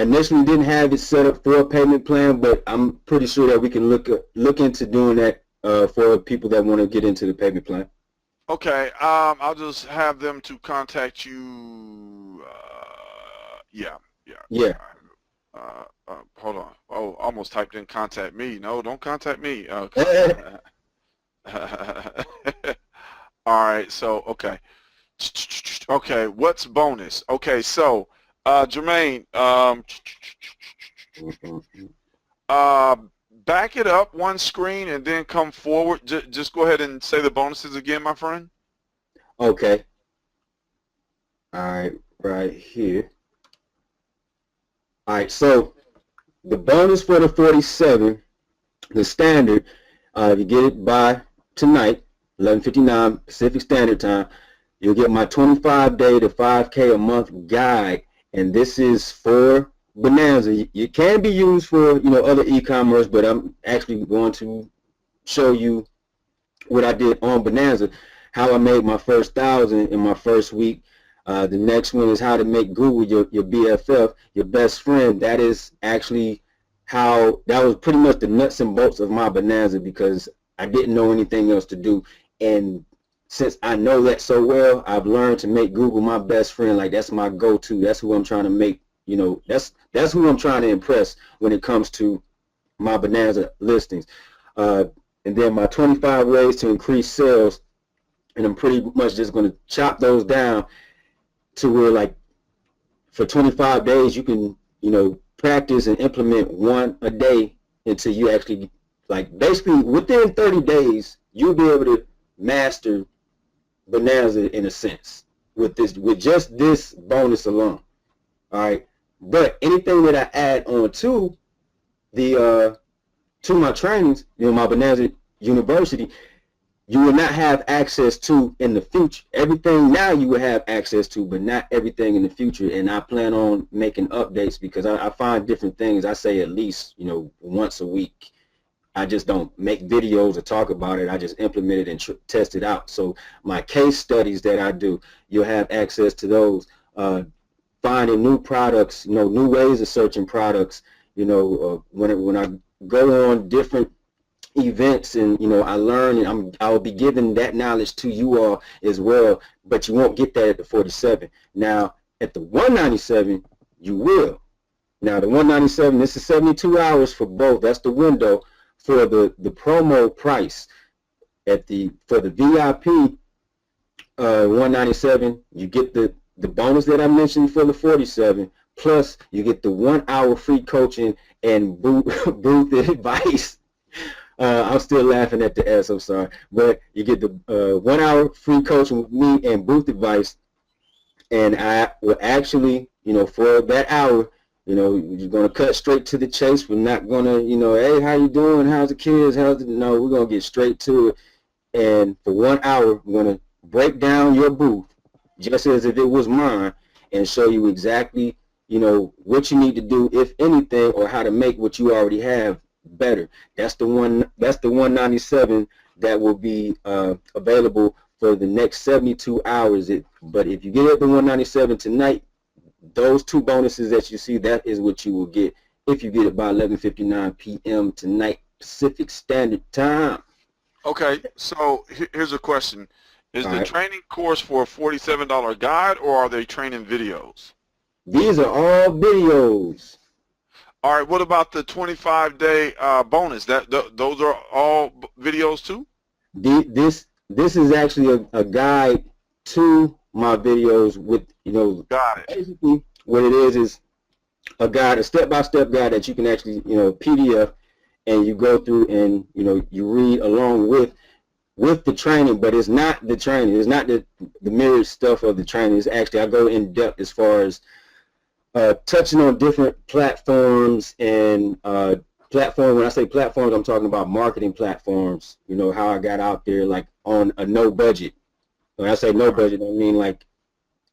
Initially didn't have it set up for a payment plan, but I'm pretty sure that we can look into doing that for people that want to get into the payment plan. Okay, I'll just have them to contact you. Yeah. Yeah. Hold on. Oh, almost typed in contact me. No, don't contact me. All right, so, okay. Okay, what's bonus? Okay, so, Jermaine, back it up one screen and then come forward. Just go ahead and say the bonuses again, my friend. Okay. All right, right here. All right, so the bonus for the 47, the standard, if you get it by tonight, 11:59 Pacific Standard Time, you'll get my 25-day to 5K a month guide, and this is for Bonanza. It can be used for other e-commerce, but I'm actually going to show you what I did on Bonanza, how I made my first 1,000 in my first week. The next one is how to make Google your BFF, your best friend. That is actually that was pretty much the nuts and bolts of my Bonanza because I didn't know anything else to do. And since I know that so well, I've learned to make Google my best friend. Like, that's my go-to. That's who I'm trying to make, that's who I'm trying to impress when it comes to my Bonanza listings. And then my 25 ways to increase sales, and I'm pretty much just going to chop those down to where, like, for 25 days you can, practice and implement one a day until you actually, like, basically within 30 days you'll be able to master Bonanza in a sense with just this bonus alone. All right, but anything that I add on to my trainings, my Bonanza University, you will not have access to in the future. Everything now you will have access to, but not everything in the future. And I plan on making updates because I find different things. I say at least, once a week. I just don't make videos or talk about it. I just implement it and test it out. So my case studies that I do, you'll have access to those. Finding new products, new ways of searching products. When I go on different events and I learn, and I'll be giving that knowledge to you all as well, but you won't get that at the 47. Now at the 197 you will. Now the 197, this is 72 hours for both. That's the window for the promo price. For the VIP 197, you get the bonus that I mentioned for the 47, plus you get the 1 hour free coaching and booth advice I'm still laughing at the S. I'm sorry, but you get the 1 hour free coaching with me and booth advice, and I will actually, for that hour, you're gonna cut straight to the chase. We're not gonna, hey, how you doing? How's the kids? No, we're gonna get straight to it. And for 1 hour, we're gonna break down your booth just as if it was mine, and show you exactly, what you need to do, if anything, or how to make what you already have better. That's the 197 that will be available for the next 72 hours. But if you get it at the 197 tonight, those two bonuses that you see, that is what you will get if you get it by 11:59 p.m. tonight, Pacific Standard Time. Okay, so here's a question. Is All the right. training course for a $47 guide, or are they training videos? These are all videos. All right, what about the 25-day bonus? Those are all videos too? This is actually a guide to my videos with, Got it. basically what it is a guide, a step-by-step guide that you can actually, PDF, and you go through and, you read along with the training, but it's not the training. It's not the mirrored stuff of the training. It's actually, I go in depth as far as touching on different platforms and when I say platforms, I'm talking about marketing platforms. How I got out there, like on a no budget. When I say no budget, I mean like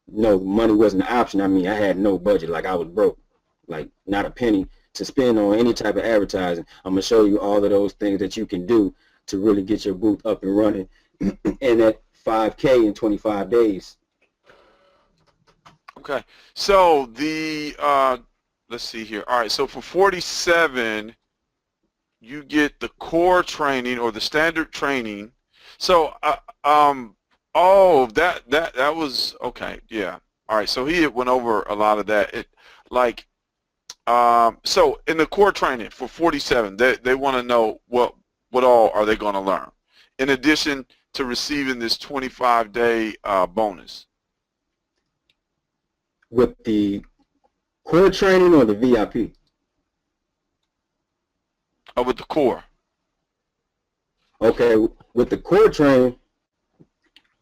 no money wasn't an option. I mean I had no budget, like I was broke, like not a penny to spend on any type of advertising. I'm gonna show you all of those things that you can do to really get your booth up and running, and at 5K in 25 days. Okay, so the let's see here. All right, so for 47, you get the core training or the standard training. So oh, that was okay. Yeah. All right. So he had went over a lot of that. So in the core training for 47, they want to know what all are they going to learn in addition to receiving this 25-day bonus. With the core training or the VIP? With the core. Okay, with the core training,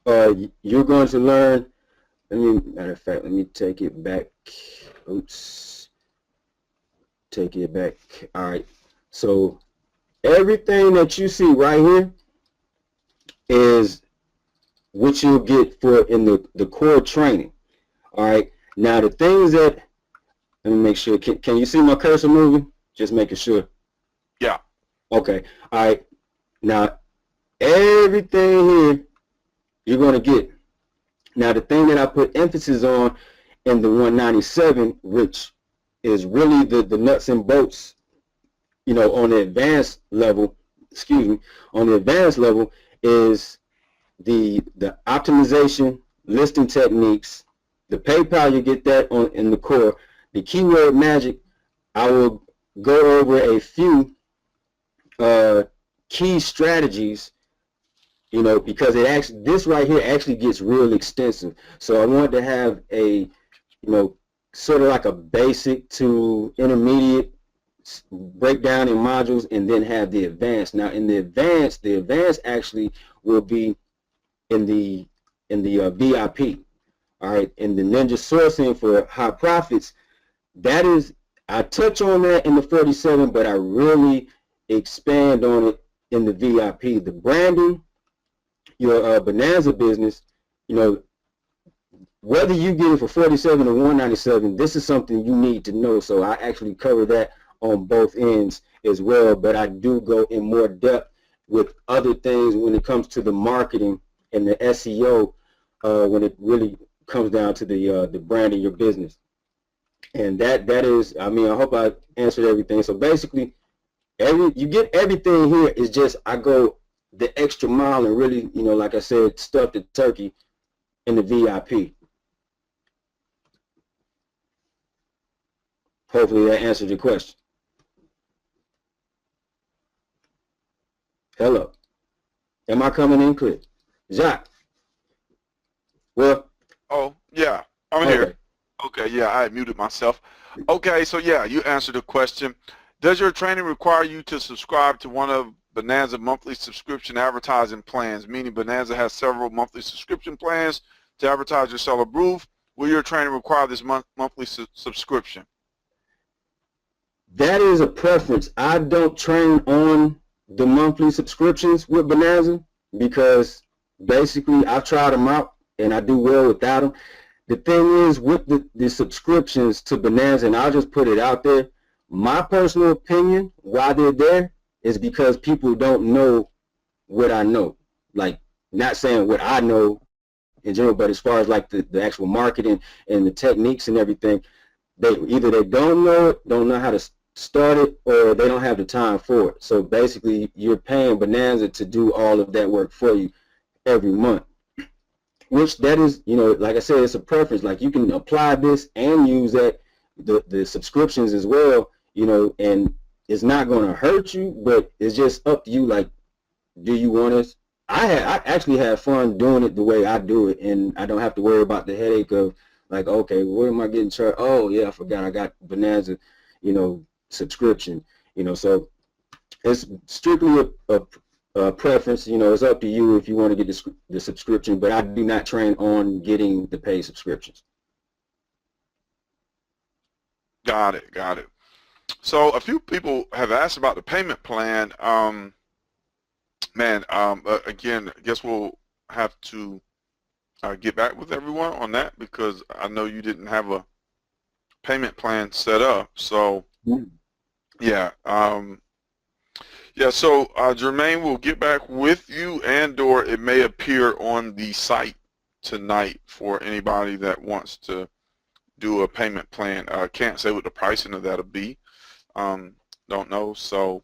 you're going to learn. Matter of fact, let me take it back. Oops. Take it back. All right. So everything that you see right here is what you'll get for in the core training. All right. Now the things that, let me make sure. Can you see my cursor moving? Just making sure. Yeah. Okay. All right. Now everything here you're going to get. Now the thing that I put emphasis on in the 197, which is really the nuts and bolts, on the advanced level, on the advanced level is the optimization, listing techniques, the PayPal, you get that in the core. The keyword magic, I will go over a few key strategies, because this right here actually gets real extensive. So I wanted to have a, sort of like a basic to intermediate breakdown in modules, and then have the advanced. Now in the advanced actually will be in the VIP. All right, in the ninja sourcing for high profits, that is, I touch on that in the 47, but I really expand on it in the VIP. The branding, your Bonanza business, whether you get it for 47 or 197, this is something you need to know. So I actually cover that on both ends as well, but I do go in more depth with other things when it comes to the marketing and the SEO, when it really comes down to the branding your business. And that is, I hope I answered everything. So basically, you get everything here. Is just I go the extra mile and really, like I said, stuff the turkey in the VIP. Hopefully that answered your question. Hello. Am I coming in clear? Jacques. Well. Oh, yeah. I'm Okay. here. Okay, yeah, I muted myself. Okay, so yeah, you answered the question. Does your training require you to subscribe to one of Bonanza monthly subscription advertising plans, meaning Bonanza has several monthly subscription plans to advertise your seller booth. Will your training require this monthly subscription? That is a preference. I don't train on the monthly subscriptions with Bonanza because basically I've tried them out and I do well without them. The thing is with the subscriptions to Bonanza, and I'll just put it out there, my personal opinion why they're there is because people don't know what I know. Like, not saying what I know in general, but as far as like the actual marketing and the techniques and everything, either they don't know it, don't know how to start it, or they don't have the time for it. So basically you're paying Bonanza to do all of that work for you every month, which that is, you know, like I said, it's a preference. Like, you can apply this and use that the subscriptions as well, you know, and it's not going to hurt you, but it's just up to you. Like, do you want to? I actually have fun doing it the way I do it, and I don't have to worry about the headache of like, okay, what am I getting charged? Oh yeah, I forgot I got Bonanza, you know, subscription, you know. So it's strictly a preference. You know, it's up to you if you want to get the subscription, but I do not train on getting the paid subscriptions. Got it, got it. So a few people have asked about the payment plan. Again, I guess we'll have to get back with everyone on that because I know you didn't have a payment plan set up. So, yeah. So Jermaine will get back with you, and or it may appear on the site tonight for anybody that wants to do a payment plan. Can't say what the pricing of that'll be. Don't know. So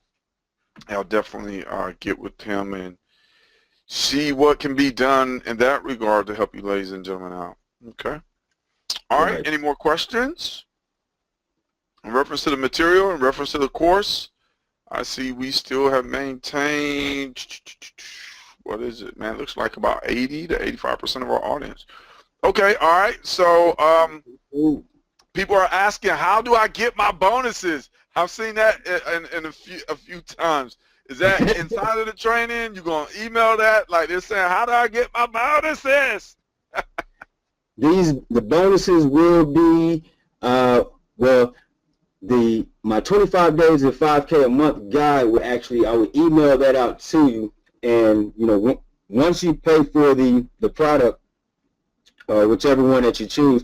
I'll definitely get with him and see what can be done in that regard to help you ladies and gentlemen out. Okay. All right. Any more questions in reference to the material, in reference to the course? I see we still have maintained, what is it, man? It looks like about 80 to 85% of our audience. Okay. All right. So people are asking, how do I get my bonuses? I've seen that in a few times. Is that inside of the training? You gonna email that? Like, they're saying, how do I get my bonuses? The bonuses will be my 25 days of 5K a month guide will actually, I will email that out to you, and you know, once you pay for the product, whichever one that you choose,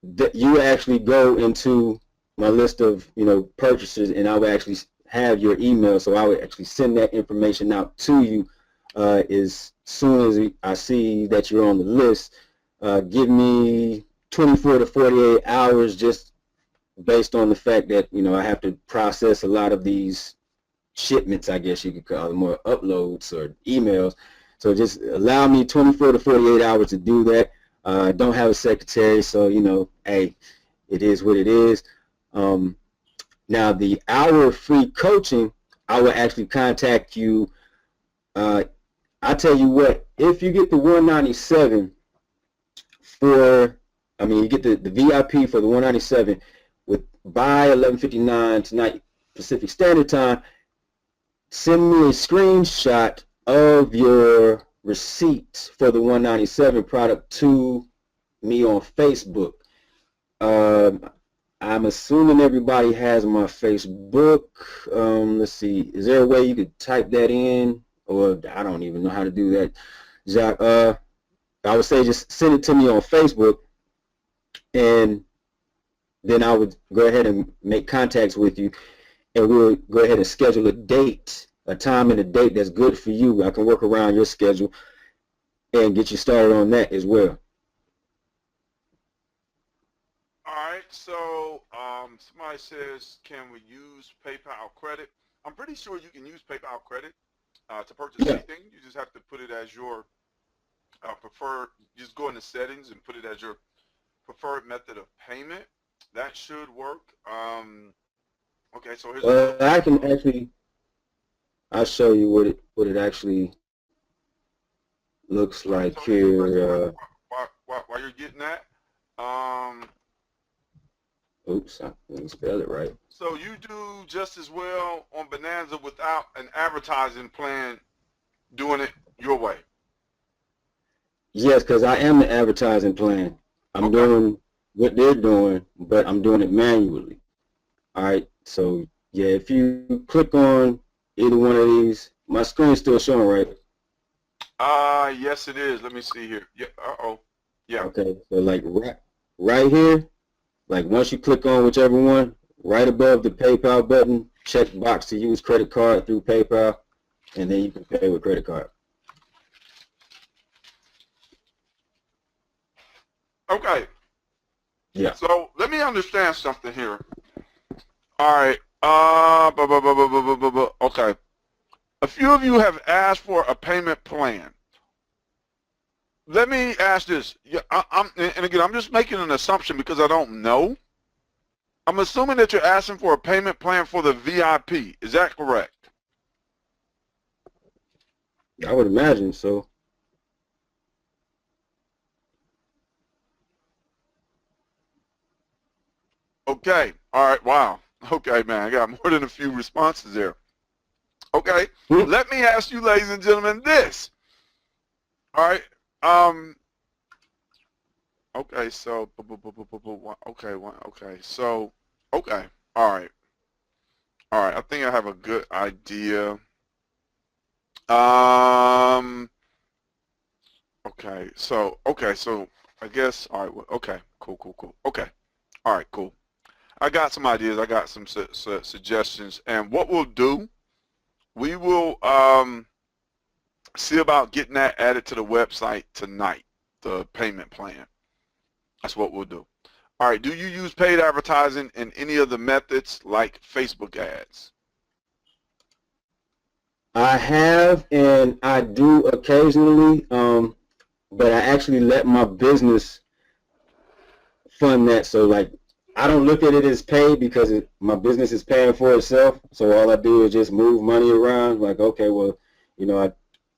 that you actually go into my list of, you know, purchases, and I will actually have your email, so I would actually send that information out to you as soon as I see that you're on the list. Give me 24 to 48 hours, just based on the fact that, you know, I have to process a lot of these shipments, I guess you could call them, or uploads or emails. So just allow me 24 to 48 hours to do that. I don't have a secretary, so, you know, hey, it is what it is. Now, the hour free coaching, I will actually contact you. I tell you what, if you get the 197 you get the VIP for the 197 by 11:59 tonight Pacific Standard Time, send me a screenshot of your receipt for the 197 product to me on Facebook. I'm assuming everybody has my Facebook. Let's see. Is there a way you could type that in? Or I don't even know how to do that. Jacques, I would say just send it to me on Facebook, and then I would go ahead and make contacts with you, and we'll go ahead and schedule a time and a date that's good for you. I can work around your schedule and get you started on that as well. All right, so somebody says, can we use PayPal credit? I'm pretty sure you can use PayPal credit to purchase anything. You just have to put it as your preferred, just go into settings and put it as your preferred method of payment. That should work. Okay, so here's I can actually, I'll show you what it actually looks like here. While you're getting that, Oops, let me spell it right. So you do just as well on Bonanza without an advertising plan, doing it your way. Yes, because I am the advertising plan. I'm Okay. doing what they're doing, but I'm doing it manually. All right. So yeah, if you click on either one of these, my screen's still showing, right? Yes it is. Let me see here. Yeah. Uh-oh. Yeah. Okay. So like right here, like once you click on whichever one, right above the PayPal button, check box to use credit card through PayPal, and then you can pay with credit card. Okay. Yeah. So let me understand something here. All right. Okay. A few of you have asked for a payment plan. Let me ask this. Yeah, and again, I'm just making an assumption because I don't know. I'm assuming that you're asking for a payment plan for the VIP. Is that correct? I would imagine so. Okay. All right. Wow. Okay, man. I got more than a few responses there. Okay. Hmm. Let me ask you, ladies and gentlemen, this. All right. Um. Okay. So. Okay. Okay. So. Okay. All right. All right. I think I have a good idea. Um. Okay. So. Okay. So. I guess. All right. Okay. Cool. Cool. Cool. Okay. All right. Cool. I got some ideas. I got some suggestions. And what we'll do, we will see about getting that added to the website tonight, the payment plan. That's what we'll do. All right. Do you use paid advertising in any of the methods like Facebook ads? I have and I do occasionally, but I actually let my business fund that. So like, I don't look at it as paid because my business is paying for itself. So all I do is just move money around. Like, okay, well, I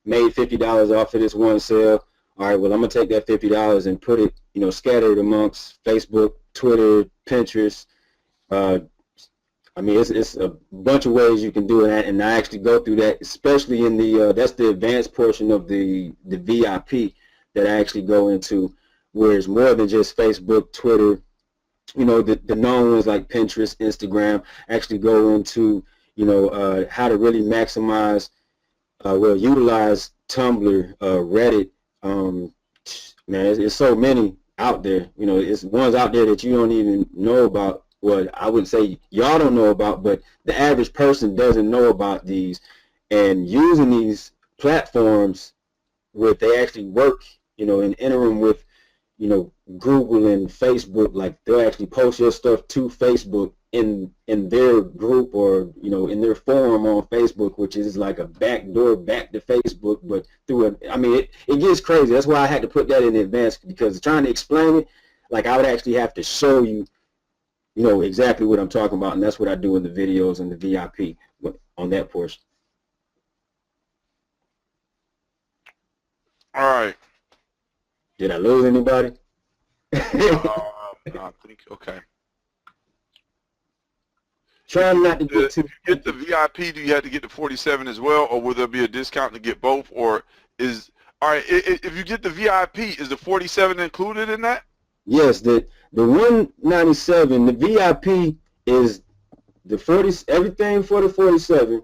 made $50 off of this one sale. All right, well, I'm gonna take that $50 and put it, scattered amongst Facebook, Twitter, Pinterest. I mean, it's a bunch of ways you can do it, and I actually go through that, especially in the that's the advanced portion of the VIP that I actually go into, where it's more than just Facebook, Twitter, the known ones like Pinterest, Instagram. Actually go into how to really maximize, utilize Tumblr, Reddit. Man, it's so many out there. It's ones out there that you don't even know about. Well, I wouldn't say y'all don't know about, but the average person doesn't know about these. And using these platforms where they actually work, in interim with, Google and Facebook, like they'll actually post your stuff to Facebook in their group or, in their forum on Facebook, which is like a back door back to Facebook, but I mean, it gets crazy. That's why I had to put that in advance, because trying to explain it, like I would actually have to show you, exactly what I'm talking about, and that's what I do in the videos and the VIP on that portion. All right. Did I lose anybody? I think, okay. Trying not to get If too. you get the VIP, do you have to get the 47 as well, or will there be a discount to get both? Or all right, if you get the VIP, is the 47 included in that? Yes, the 197, the VIP is the 40, everything for the 47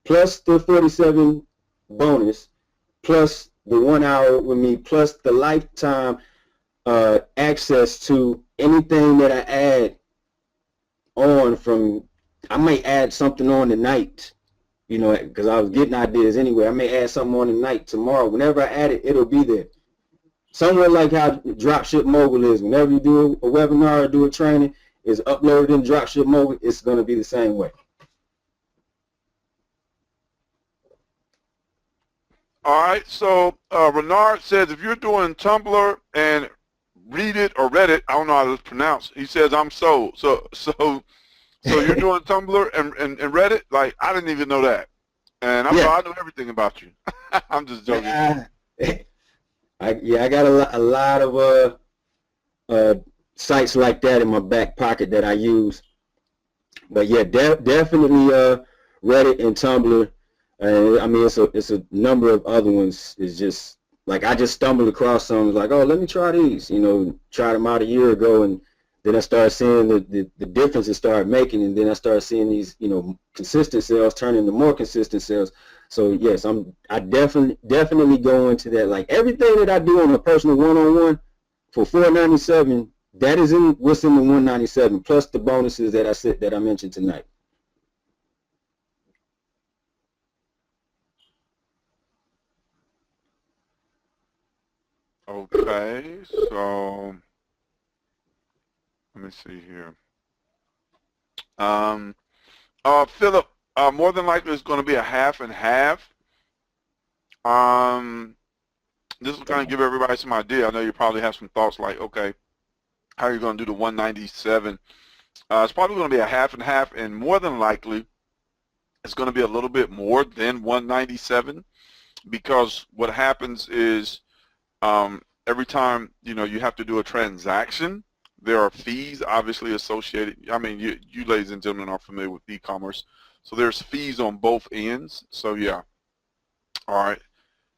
plus the 47 bonus plus the 1 hour with me plus the lifetime access to anything that I add on from. I may add something on tonight, because I was getting ideas anyway. I may add something on tonight, tomorrow. Whenever I add it, it'll be there. Somewhere like how Dropship Mobile is. Whenever you do a webinar or do a training, it's uploaded in Dropship Mobile. It's going to be the same way. All right. So Renard says if you're doing Tumblr and read it or Reddit, I don't know how to pronounce. He says I'm sold. So you're doing Tumblr and Reddit? Like I didn't even know that, and I thought I knew everything about you. I'm just joking. I got a lot of sites like that in my back pocket that I use. But yeah, definitely Reddit and Tumblr. I mean, it's a number of other ones. It's just like I just stumbled across some. Like, oh, let me try these. You know, tried them out a year ago, and then I started seeing the difference it started making, and then I started seeing these, you know, consistent sales turn into more consistent sales. So yes, I definitely go into that. Like everything that I do on a personal one-on-one for $497, that is in what's in the 197 plus the bonuses that I mentioned tonight. Okay, so let me see here. Philip, more than likely it's going to be a half and half. This will kind of give everybody some idea. I know you probably have some thoughts like, okay, how are you going to do the 197? It's probably going to be a half and half, and more than likely it's going to be a little bit more than 197 because what happens is every time, you know, you have to do a transaction, there are fees obviously associated. I mean, you ladies and gentlemen are familiar with e-commerce, so there's fees on both ends. So yeah, all right.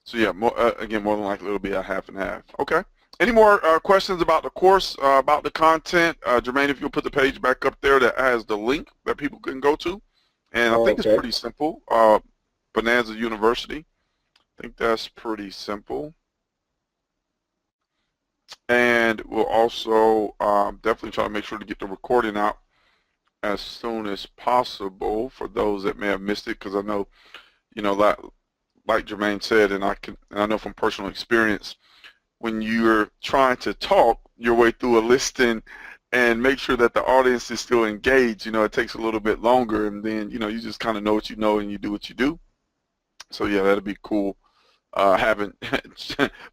So yeah, again, more than likely it'll be a half and half. Okay. Any more questions about the course, about the content? Jermaine, if you'll put the page back up there that has the link that people can go to. And I think it's pretty simple. Bonanza University. I think that's pretty simple. And we'll also definitely try to make sure to get the recording out as soon as possible for those that may have missed it, because I know, you know, like Jermaine said, and I know from personal experience, when you're trying to talk your way through a listing and make sure that the audience is still engaged, you know, it takes a little bit longer, and then, you know, you just kind of know what you know and you do what you do. So yeah, that'll be cool. Having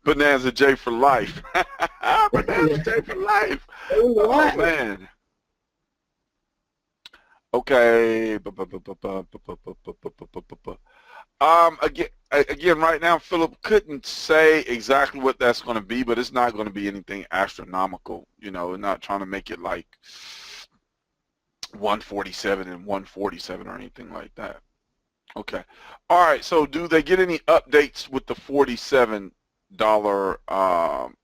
Bonanza J for life. Bonanza J for life. Oh man. Okay. Again, right now, Philip couldn't say exactly what that's going to be, but it's not going to be anything astronomical. You know, we're not trying to make it like 147 and 147 or anything like that. Okay. All right. So do they get any updates with the $47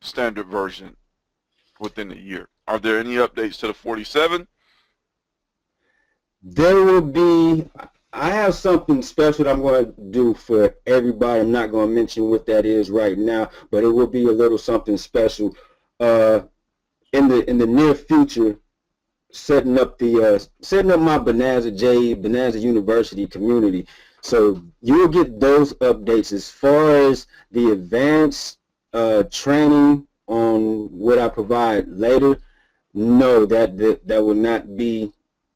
standard version within a year? Are there any updates to the 47? There will be. I have something special that I'm going to do for everybody. I'm not going to mention what that is right now, but it will be a little something special in the near future. Setting up my Bonanza University community. So you'll get those updates as far as the advanced training on what I provide later. No, that will not be,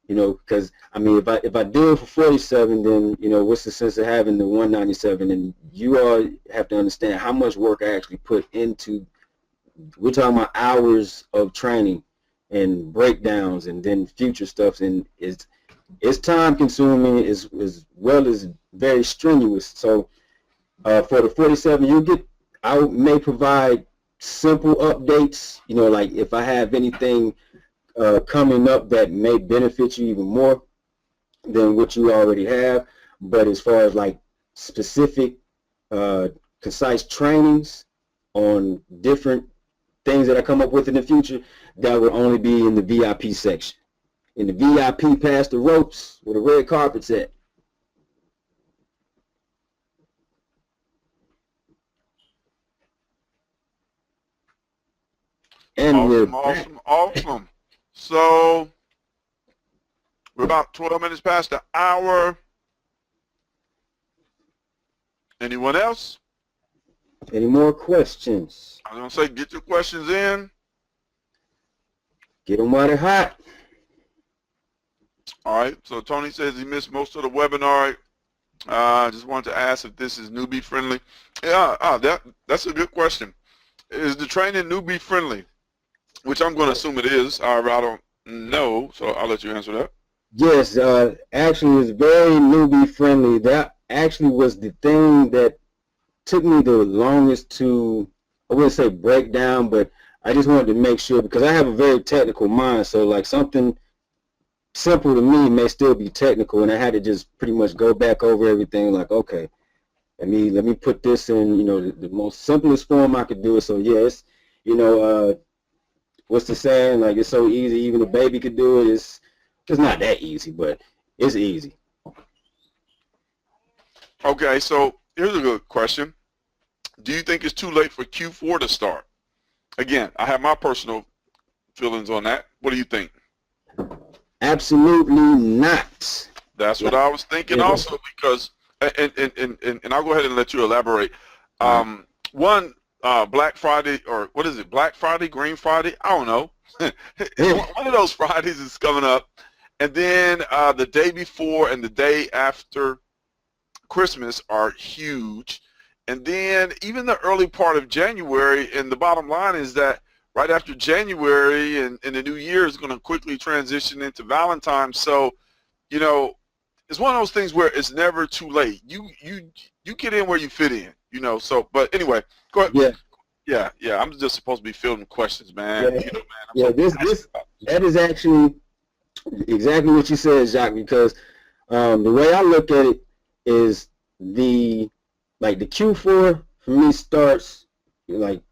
you know, because I mean, if I do it for 47, then, you know, what's the sense of having the 197? And you all have to understand how much work I actually put into. We're talking about hours of training and breakdowns and then future stuff, and it's time consuming as well as very strenuous. So for the 47, I may provide simple updates, you know, like if I have anything coming up that may benefit you even more than what you already have. But as far as like specific concise trainings on different things that I come up with in the future, that will only be in the VIP section. In the VIP past the ropes where the red carpet's at. And awesome. So we're about 12 minutes past the hour. Anyone else? Any more questions? I was going to say, get your questions in. Get them while they're hot. All right. So Tony says he missed most of the webinar. I just wanted to ask if this is newbie friendly. Yeah, that's a good question. Is the training newbie friendly? Which I'm going to assume it is. I don't know, so I'll let you answer that. Yes, actually it's very newbie friendly. That actually was the thing that took me the longest to, I wouldn't say break down, but I just wanted to make sure, because I have a very technical mind, so like something simple to me may still be technical, and I had to just pretty much go back over everything. Like, okay, let me put this in, the most simplest form I could do it. So yeah, it's, what's the saying? Like, it's so easy, even a baby could do it. It's not that easy, but it's easy. Okay, so here's a good question. Do you think it's too late for Q4 to start? Again, I have my personal feelings on that. What do you think? Absolutely not. That's what I was thinking also, because, and I'll go ahead and let you elaborate. One, Black Friday, or what is it, Black Friday, Green Friday? I don't know. One of those Fridays is coming up. And then the day before and the day after Christmas are huge. And then even the early part of January, and the bottom line is that right after January and the new year is going to quickly transition into Valentine's. So, it's one of those things where it's never too late. You get in where you fit in, So, but anyway, go ahead. Yeah. I'm just supposed to be fielding questions, man. That is actually exactly what you said, Jacques. Because the way I look at it is the Q4 for me starts like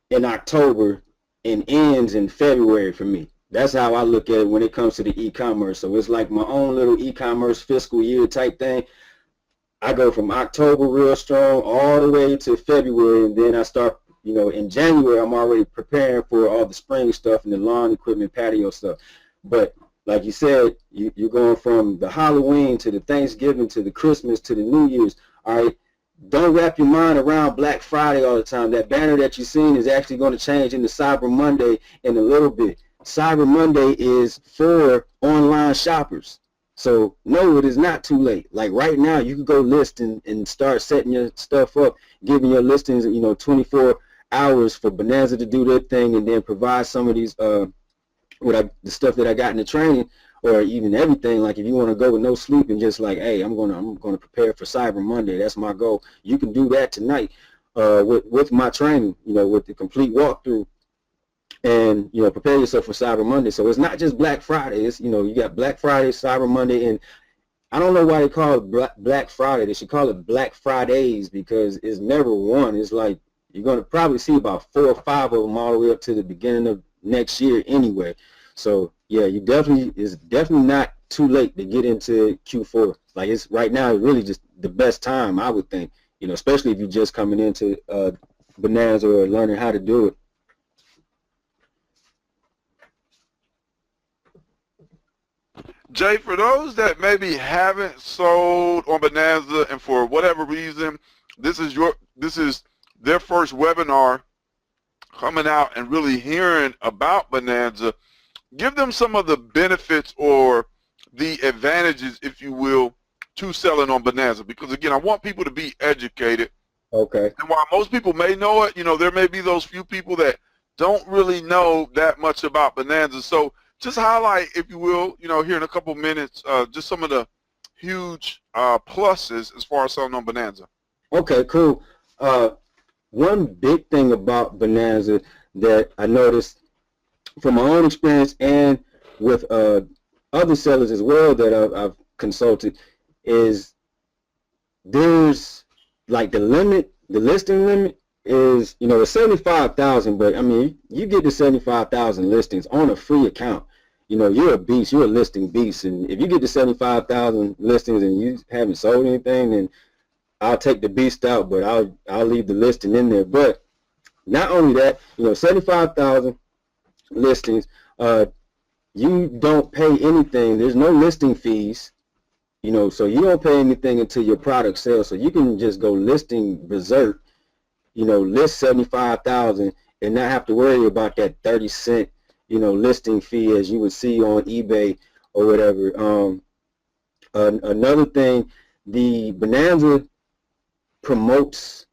in October and ends in February for me. That's how I look at it when it comes to the e-commerce. So it's like my own little e-commerce fiscal year type thing. I go from October real strong all the way to February, and then I start, in January I'm already preparing for all the spring stuff and the lawn equipment, patio stuff. But like you said, you're going from the Halloween to the Thanksgiving to the Christmas to the New Year's. All right, don't wrap your mind around Black Friday all the time. That banner that you've seen is actually going to change into Cyber Monday in a little bit. Cyber Monday is for online shoppers. So no, it is not too late. Like right now, you can go list and start setting your stuff up, giving your listings, 24 hours for Bonanza to do their thing, and then provide some of these the stuff that I got in the training, or even everything. Like if you want to go with no sleep and just like, hey, I'm gonna prepare for Cyber Monday. That's my goal. You can do that tonight with my training, with the complete walkthrough, and prepare yourself for Cyber Monday. So it's not just Black Friday. It's you got Black Friday, Cyber Monday, and I don't know why they call it Black Friday. They should call it Black Fridays, because it's never one. It's like you're gonna probably see about 4 or 5 of them all the way up to the beginning of next year anyway. So yeah, it's definitely not too late to get into Q4. Like it's right now, it's really just the best time, I would think. Especially if you're just coming into Bonanza or learning how to do it. Jay, for those that maybe haven't sold on Bonanza and for whatever reason, this is their first webinar coming out and really hearing about Bonanza, give them some of the benefits or the advantages, if you will, to selling on Bonanza. Because again, I want people to be educated. Okay. And while most people may know it, there may be those few people that don't really know that much about Bonanza. So just highlight, if you will, here in a couple minutes, just some of the huge pluses as far as selling on Bonanza. Okay, cool. One big thing about Bonanza that I noticed from my own experience and with other sellers as well that I've consulted is there's like the listing limit is, it's 75,000, but I mean, you get to 75,000 listings on a free account. You're a beast, you're a listing beast. And if you get to 75,000 listings and you haven't sold anything, then I'll take the beast out, but I'll leave the listing in there. But not only that, 75,000 listings, you don't pay anything. There's no listing fees, so you don't pay anything until your product sells. So you can just go listing berserk, list 75,000 and not have to worry about that 30-cent, listing fee as you would see on eBay or whatever. Another thing, the Bonanza promotes,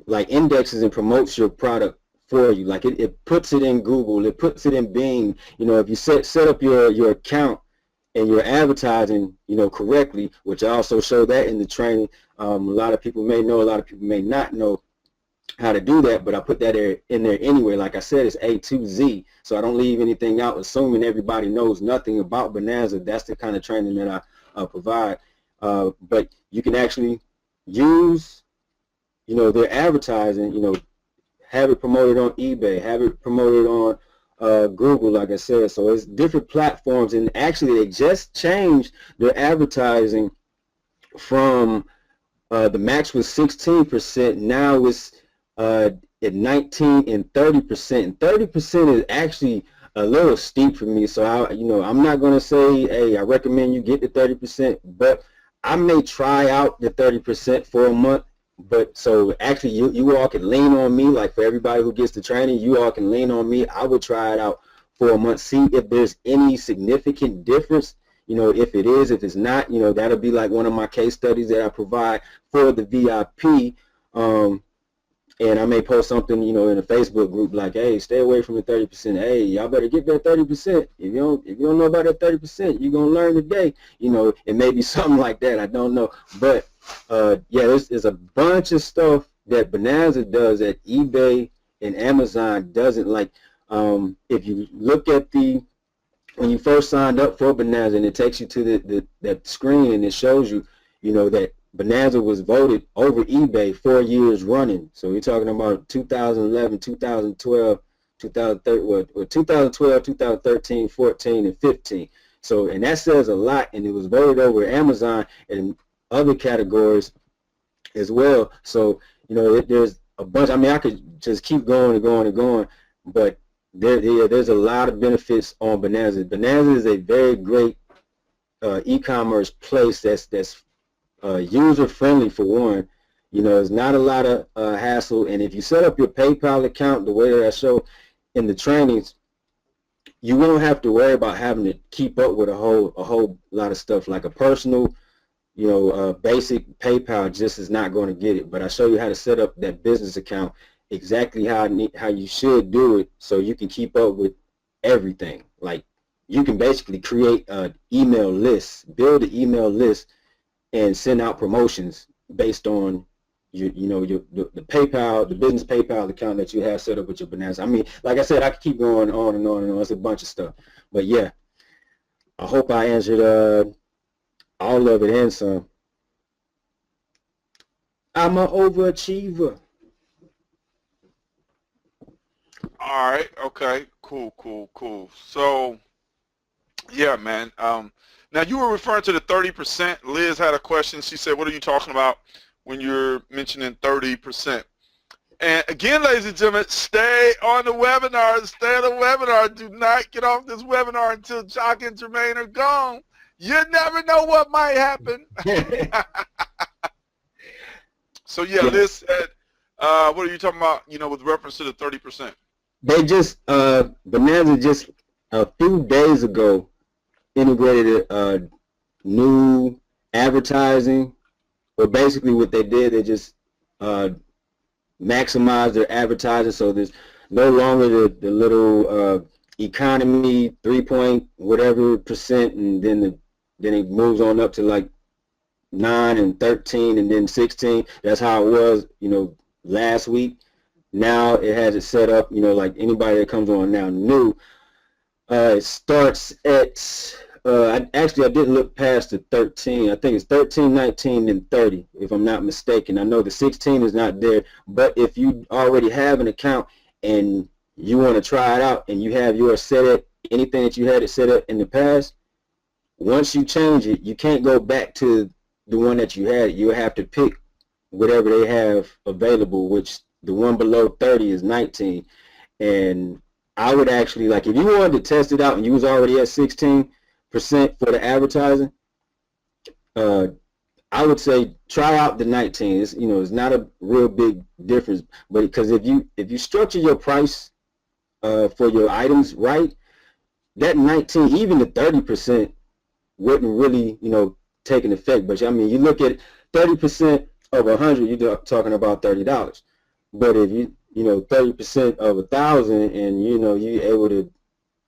like indexes and promotes your product for you. Like it puts it in Google, it puts it in Bing. If you set up your account and your advertising, correctly, which I also show that in the training. A lot of people may know, a lot of people may not know. how to do that, but I put that in there anyway. Like I said, it's A to Z, so I don't leave anything out, assuming everybody knows nothing about Bonanza. That's the kind of training that I provide. But you can actually use, their advertising, have it promoted on eBay, have it promoted on Google, like I said. So it's different platforms, and actually they just changed their advertising from the max was 16%. Now it's at 19 and 30%. And 30% is actually a little steep for me. So I'm not going to say, hey, I recommend you get the 30%, but I may try out the 30% for a month. But so actually you all can lean on me, like for everybody who gets the training, you all can lean on me. I will try it out for a month, see if there's any significant difference. If it is, if it's not, that'll be like one of my case studies that I provide for the VIP. And I may post something, in a Facebook group like, hey, stay away from the 30%. Hey, y'all better get that 30%. If you don't know about that 30%, you're gonna learn today. It may be something like that. I don't know, but yeah, there's a bunch of stuff that Bonanza does that eBay and Amazon doesn't. Like, if you look at when you first signed up for Bonanza, and it takes you to that screen, and it shows you, that Bonanza was voted over eBay 4 years running. So we're talking about 2011, 2012, 2012, 2013, 14, and 15. So, and that says a lot, and it was voted over Amazon and other categories as well. So, there's a bunch. I mean, I could just keep going and going and going, but there's a lot of benefits on Bonanza. Bonanza is a very great e-commerce place that's user friendly for one. It's not a lot of hassle, and if you set up your PayPal account the way that I show in the trainings, you won't have to worry about having to keep up with a whole lot of stuff. Like a personal, basic PayPal just is not going to get it. But I show you how to set up that business account, exactly how you should do it, so you can keep up with everything. Like, you can basically create an email list, build an email list, and send out promotions based on the PayPal, the business PayPal account that you have set up with your Bonanza. I mean, like I said, I could keep going on and on and on. It's a bunch of stuff. But yeah, I hope I answered all of it and some. I'm an overachiever. All right. Okay. Cool. So, yeah, man. Now, you were referring to the 30%. Liz had a question. She said, what are you talking about when you're mentioning 30%? And again, ladies and gentlemen, stay on the webinar. Stay on the webinar. Do not get off this webinar until Jock and Jermaine are gone. You never know what might happen. So, yeah, Liz said, what are you talking about, with reference to the 30%? They just, Bonanza just a few days ago integrated a new advertising, or basically what they did, they just maximized their advertising, so there's no longer the little economy 3 point whatever percent, and then it moves on up to like 9 and 13 and then 16. That's how it was, last week. Now it has it set up, like anybody that comes on now new, it starts at I didn't look past the 13. I think it's 13, 19, and 30, if I'm not mistaken. I know the 16 is not there, but if you already have an account and you want to try it out and you have yours set up, anything that you had it set up in the past, once you change it, you can't go back to the one that you had. You have to pick whatever they have available, which the one below 30 is 19. And I would actually, like, if you wanted to test it out and you was already at 16% for the advertising, I would say try out the 19. It's, it's not a real big difference, but because if you structure your price for your items right, that 19, even the 30% wouldn't really, take an effect. But I mean, you look at 30% of 100, you're talking about $30. But if you 30% of 1,000, and you're able to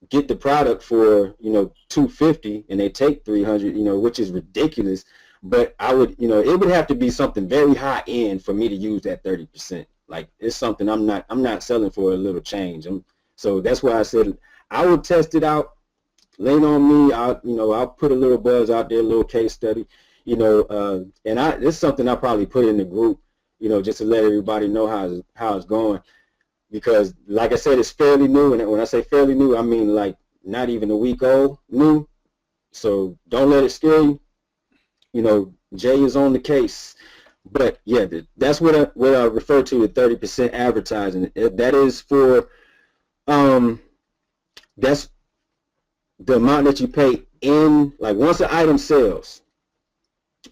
get the product for $250, and they take $300, which is ridiculous. But I would, it would have to be something very high end for me to use that 30%. Like it's something I'm not selling for a little change. So that's why I said I would test it out. Lean on me. I'll put a little buzz out there, a little case study. And this is something I probably put in the group. Just to let everybody know how it's going. Because like I said, it's fairly new, and when I say fairly new, I mean like not even a week old new. So don't let it scare you. Jay is on the case. But yeah, that's what I refer to with 30% advertising. That is for that's the amount that you pay in, like, once an item sells,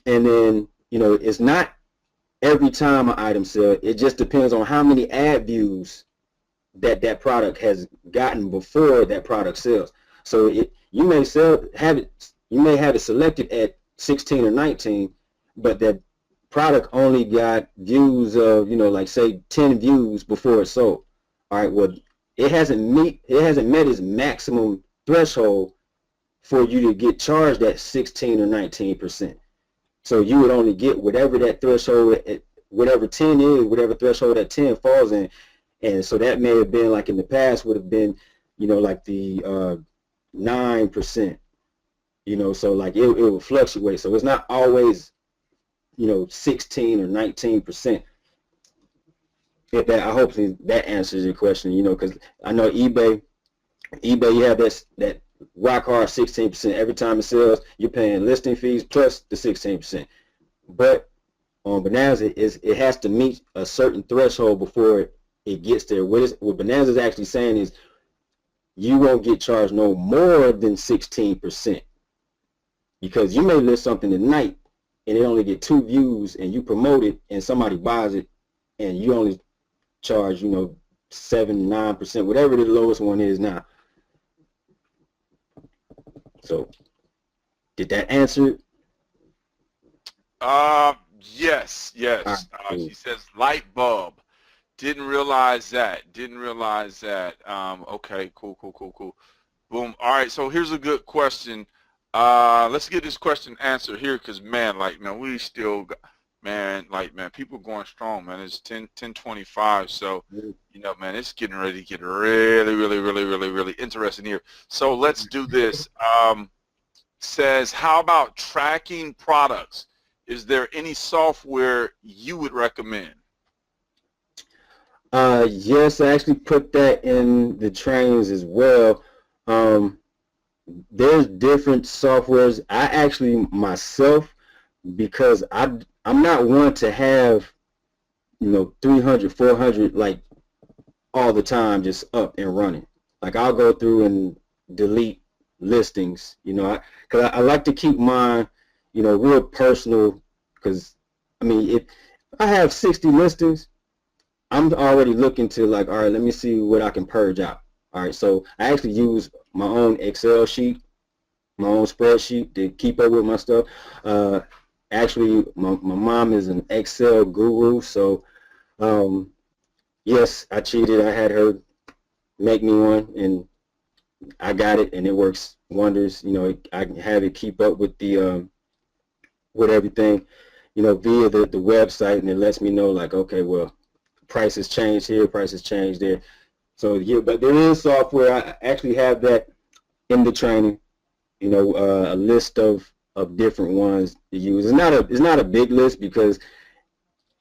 and then it's not every time an item sells. It just depends on how many ad views that product has gotten before that product sells. So you may have it selected at 16 or 19, but that product only got views of like say 10 views before it sold. All right, well it hasn't met its maximum threshold for you to get charged at 16 or 19%. So you would only get whatever that threshold, whatever 10 is, whatever threshold that 10 falls in. And so that may have been, like in the past, would have been, like the 9%. So like it would fluctuate. So it's not always, 16 or 19%. I hope that answers your question. Because I know eBay, you have that rock hard 16% every time it sells. You're paying listing fees plus the 16%. But on Bonanza, it has to meet a certain threshold before it gets there. What Bonanza is actually saying is you won't get charged no more than 16%, because you may list something tonight and it only get 2 views, and you promote it and somebody buys it, and you only charge 7-9%, whatever the lowest one is now. So did that answer it? Yes. She says light bulb. Didn't realize that. Okay, cool. Boom. All right, so here's a good question. Let's get this question answered here, because we still got, people going strong, man. It's 10:25, so it's getting ready to get really interesting here. So let's do this. Says, how about tracking products? Is there any software you would recommend? Yes, I actually put that in the trainings as well. There's different softwares. I actually myself, because I'm not one to have 300, 400 like all the time just up and running. Like I'll go through and delete listings, because I like to keep mine, real personal. Because if I have 60 listings, I'm already looking to, like, all right, let me see what I can purge out. All right, so I actually use my own Excel sheet, my own spreadsheet to keep up with my stuff. Actually, my mom is an Excel guru, so yes, I cheated. I had her make me one, and I got it, and it works wonders. I can have it keep up with the with everything, via the website, and it lets me know, like, okay, well, prices changed here, prices changed there. So yeah, but there is software. I actually have that in the training. A list of different ones to use. It's not a big list, because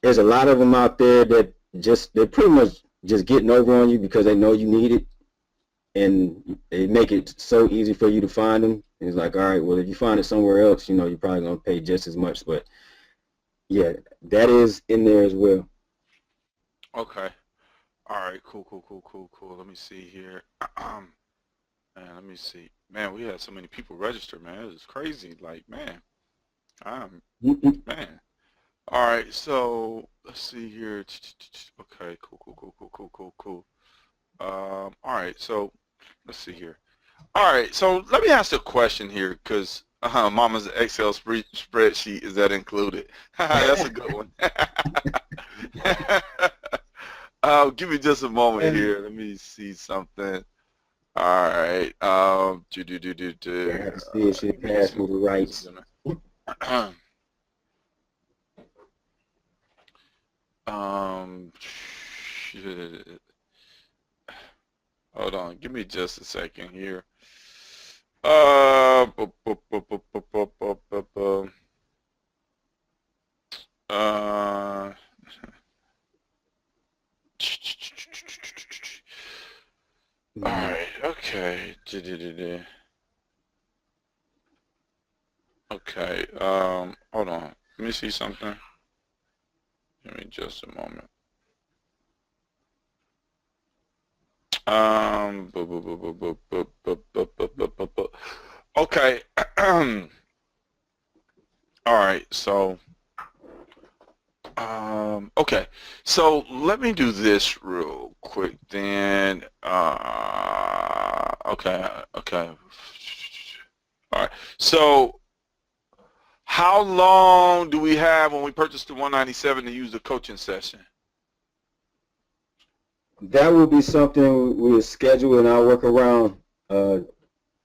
there's a lot of them out there that they're pretty much just getting over on you because they know you need it, and they make it so easy for you to find them. And it's like, all right, well, if you find it somewhere else, you're probably gonna pay just as much. But yeah, that is in there as well. Okay. All right. Cool. Let me see here. Man, let me see. Man, we had so many people register, man. It was crazy. Like, man. Man. All right. So let's see here. Okay. Cool. All right. So let's see here. All right. So let me ask a question here, because Mama's Excel spreadsheet, is that included? That's a good one. Give me just a moment here. Let me see something. All right. I have to see if she passed me the rights. Hold on, give me just a second here. Bu- bu- bu- bu- bu- bu- bu- bu- bu. Uh, all right, okay. Okay, hold on. Let me see something. Give me just a moment. Okay. All right, so okay, so let me do this real quick then. Okay. All right. So how long do we have when we purchase the 197 to use the coaching session? That will be something we'll schedule, and I'll work around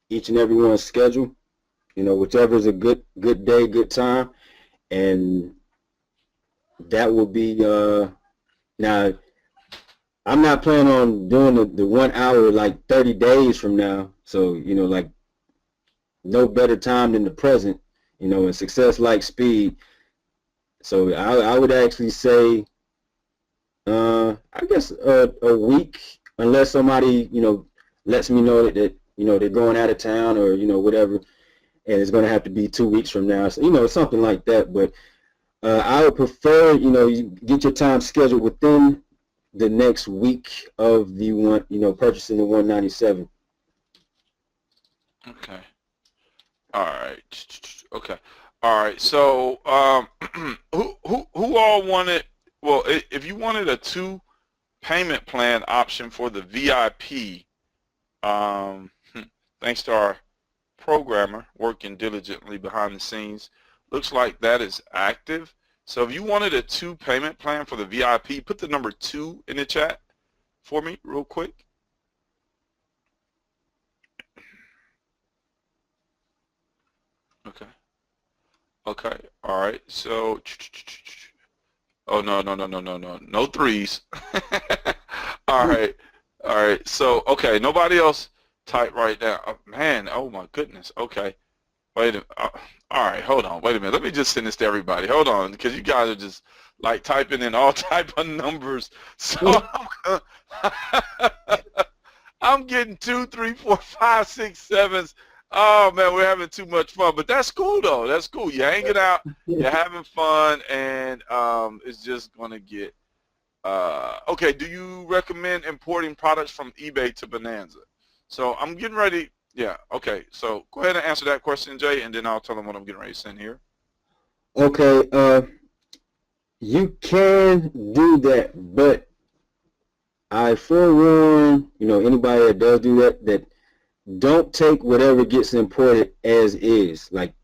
each and everyone's schedule. You know, whichever is a good day, good time, and that will be now. I'm not planning on doing the 1 hour like 30 days from now. So, you know, like no better time than the present, you know, and success like speed. So I would actually say, I guess a week, unless somebody, you know, lets me know that, you know, they're going out of town or, you know, whatever, and it's going to have to be 2 weeks from now. So, you know, something like that. But I would prefer, you know, you get your time scheduled within the next week of the one, you know, purchasing the 197. Okay. All right. Okay. All right. So, who all wanted? Well, if you wanted a two payment plan option for the VIP, thanks to our programmer working diligently behind the scenes, looks like that is active. So if you wanted a two payment plan for the VIP, put the number 2 in the chat for me real quick. Okay. Okay. All right. So, oh no threes. All right. All right. So, okay. Nobody else type right now. Oh, man. Oh my goodness. Okay. Wait a all right, hold on. Wait a minute. Let me just send this to everybody. Hold on, because you guys are just like typing in all type of numbers. So I'm getting 2, 3, 4, 5, 6, 7s. Oh man, we're having too much fun. But that's cool though. That's cool. You're hanging out, you're having fun, and it's just gonna get okay. Do you recommend importing products from eBay to Bonanza? So I'm getting ready. Yeah, okay. So go ahead and answer that question, Jay, and then I'll tell them what I'm getting ready to send here. Okay, you can do that, but I forewarn, you know, anybody that does do that, that don't take whatever gets imported as is. Like,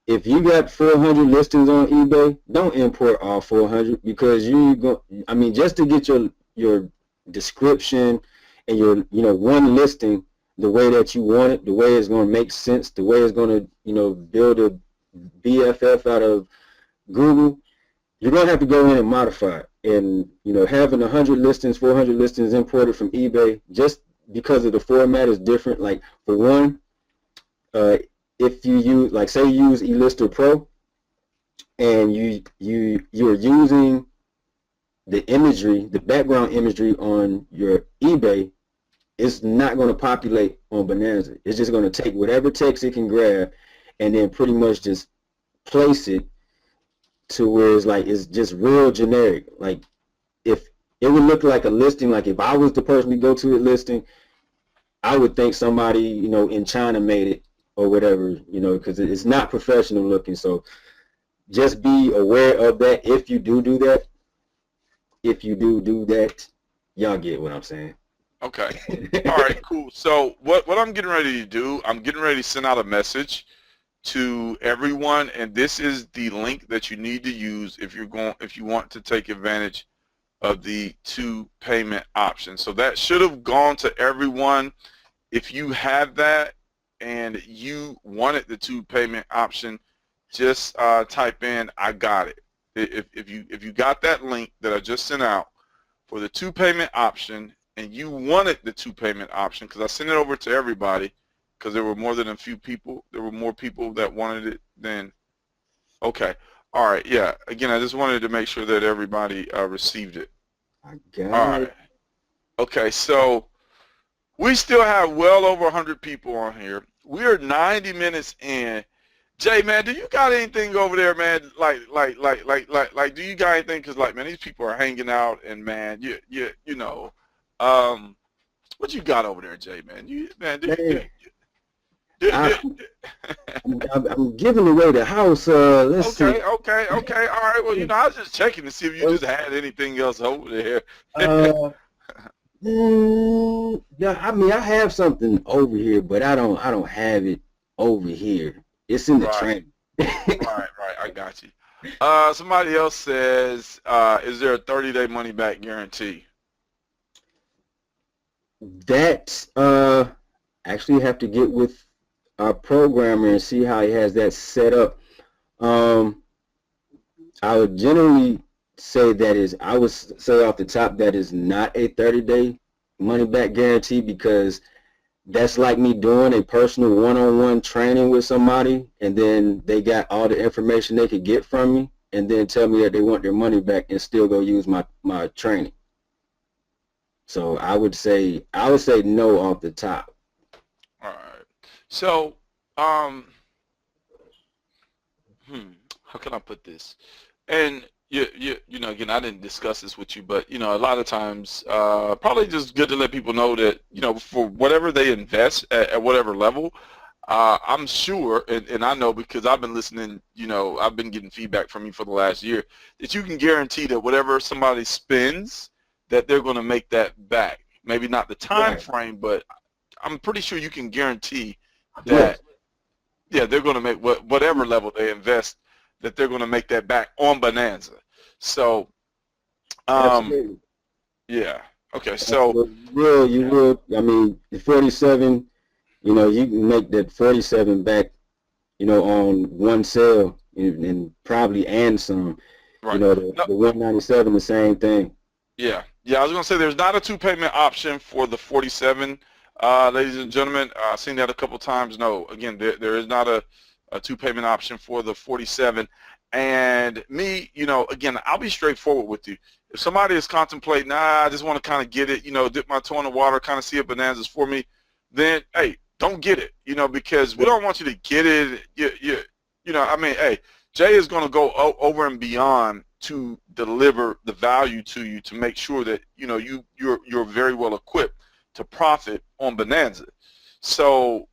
if you got 400 listings on eBay, don't import all 400 because you go. I mean, just to get your description and your, you know, one listing the way that you want it, the way it's going to make sense, the way it's going to, you know, build a BFF out of Google, you're going to have to go in and modify it. And, you know, having 100 listings, 400 listings imported from eBay just because of the format is different. Like, for one, if you use, like, say you use eLister Pro and you're using the imagery, the background imagery on your eBay, it's not going to populate on Bonanza. It's just going to take whatever text it can grab and then pretty much just place it to where it's like it's just real generic. Like, if it would look like a listing, like if I was the person to go to the listing, I would think somebody, you know, in China made it or whatever, you know, because it's not professional looking. So just be aware of that if you do that. If you do that, y'all get what I'm saying. Okay. All right, cool. So what I'm getting ready to do, I'm getting ready to send out a message to everyone, and this is the link that you need to use if you want to take advantage of the two payment option. So that should have gone to everyone. If you have that and you wanted the two payment option, just type in "I got it." If you got that link that I just sent out for the 2-payment option, and you wanted the 2-payment option, because I sent it over to everybody, because there were more than a few people. There were more people that wanted it than. Okay. All right. Yeah. Again, I just wanted to make sure that everybody received it. I All got right. it. Okay. So we still have well over 100 people on here. We are 90 minutes in. Jay, man, do you got anything over there, man? Do you got anything? Because, like, man, these people are hanging out, and man, you know, what you got over there, Jay, man? Man, Do, I, do, I'm giving away the house. Let's see. okay, all right. Well, I was just checking to see if you Uh, just had anything else over there. yeah, I mean, I have something over here, but I don't have it over here. It's in the Right, train. right. I got you. Somebody else says, is there a 30-day money back guarantee? That actually have to get with our programmer and see how he has that set up. Um, I would generally say I would say off the top that is not a 30-day money back guarantee, because that's like me doing a personal one-on-one training with somebody, and then they got all the information they could get from me, and then tell me that they want their money back and still go use my training. So I would say no off the top. All right. So, how can I put this? And again, I didn't discuss this with you, but a lot of times, probably just good to let people know that for whatever they invest at whatever level, I'm sure, and I know because I've been listening. I've been getting feedback from you for the last year, that you can guarantee that whatever somebody spends, that they're going to make that back. Maybe not the time Right. frame, but I'm pretty sure you can guarantee Yes. that, yeah, they're going to make whatever level they invest, that they're going to make that back on Bonanza. So, Absolutely. yeah. Okay. So, Absolutely. You will. I mean, the 47. You can make that 47 back. On one sale, and probably and some. right. No, The 197, the same thing. yeah. I was going to say there's not a 2-payment option for the 47, ladies and gentlemen. I've seen that a couple times. No, again, there is not a 2-payment option for the 47. And me, again, I'll be straightforward with you. If somebody is contemplating, I just want to kind of get it, dip my toe in the water, kind of see if Bonanza's for me, then, hey, don't get it, because we don't want you to get it. I mean, hey, Jay is going to go over and beyond to deliver the value to you, to make sure that, you're very well equipped to profit on Bonanza. So,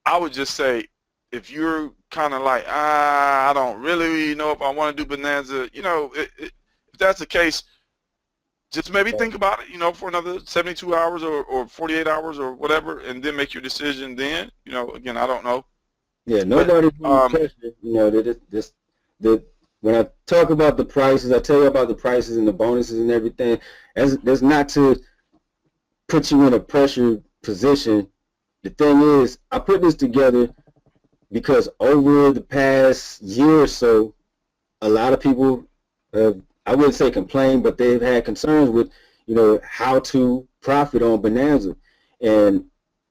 I would just say, if you're kind of like, I don't really know if I want to do Bonanza, if that's the case, just maybe think about it, for another 72 hours or 48 hours or whatever, and then make your decision then. Again, I don't know. Yeah, But, nobody's being pressured. When I talk about the prices, I tell you about the prices and the bonuses and everything. That's not to put you in a pressure position. The thing is, I put this together because over the past year or so, a lot of people have, I wouldn't say complain, but they've had concerns with, how to profit on Bonanza. And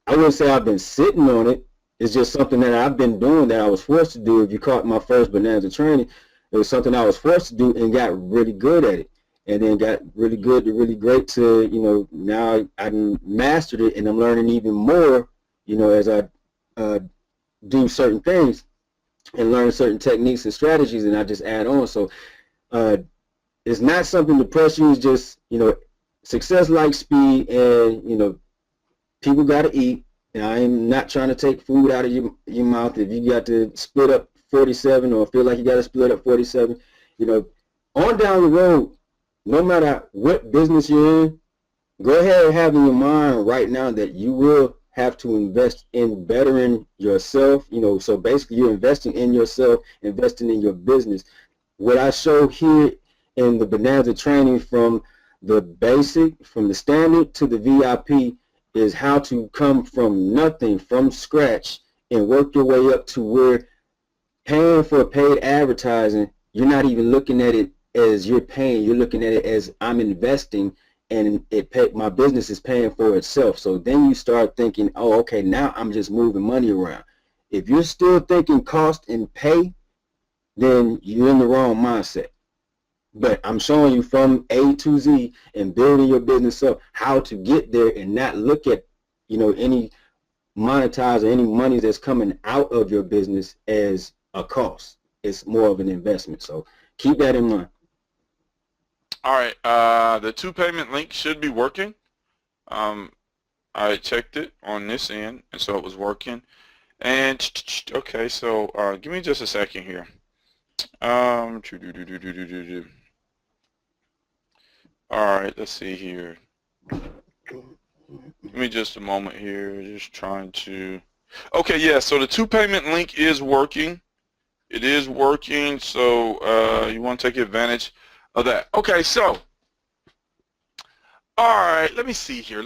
I wouldn't say I've been sitting on it. It's just something that I've been doing that I was forced to do. If you caught my first Bonanza training, it was something I was forced to do and got really good at it. And then got really good to really great to, now I mastered it, and I'm learning even more, as I do certain things and learn certain techniques and strategies, and I just add on. So it's not something to press you. It's just, success likes speed, and, people got to eat. And I'm not trying to take food out of your mouth. If you got to split up 47 or feel like you got to split up 47, on down the road, no matter what business you're in, go ahead and have in your mind right now that you will have to invest in bettering yourself. So basically you're investing in yourself, investing in your business. What I show here in the Bonanza training, from the basic, from the standard to the VIP, is how to come from nothing, from scratch, and work your way up to where paying for paid advertising, you're not even looking at it as you're paying, you're looking at it as I'm investing, and my business is paying for itself. So then you start thinking, oh, okay, now I'm just moving money around. If you're still thinking cost and pay, then you're in the wrong mindset. But I'm showing you from A to Z and building your business up how to get there and not look at, any monetize or any money that's coming out of your business as a cost. It's more of an investment. So keep that in mind. All right, the 2-payment link should be working. I checked it on this end, and so it was working. And okay, so give me just a second here. All right, let's see here. Give me just a moment here. Just trying to. Okay, yeah. So the 2-payment link is working. It is working. So you want to take advantage of that. Okay, so. All right, let me see here.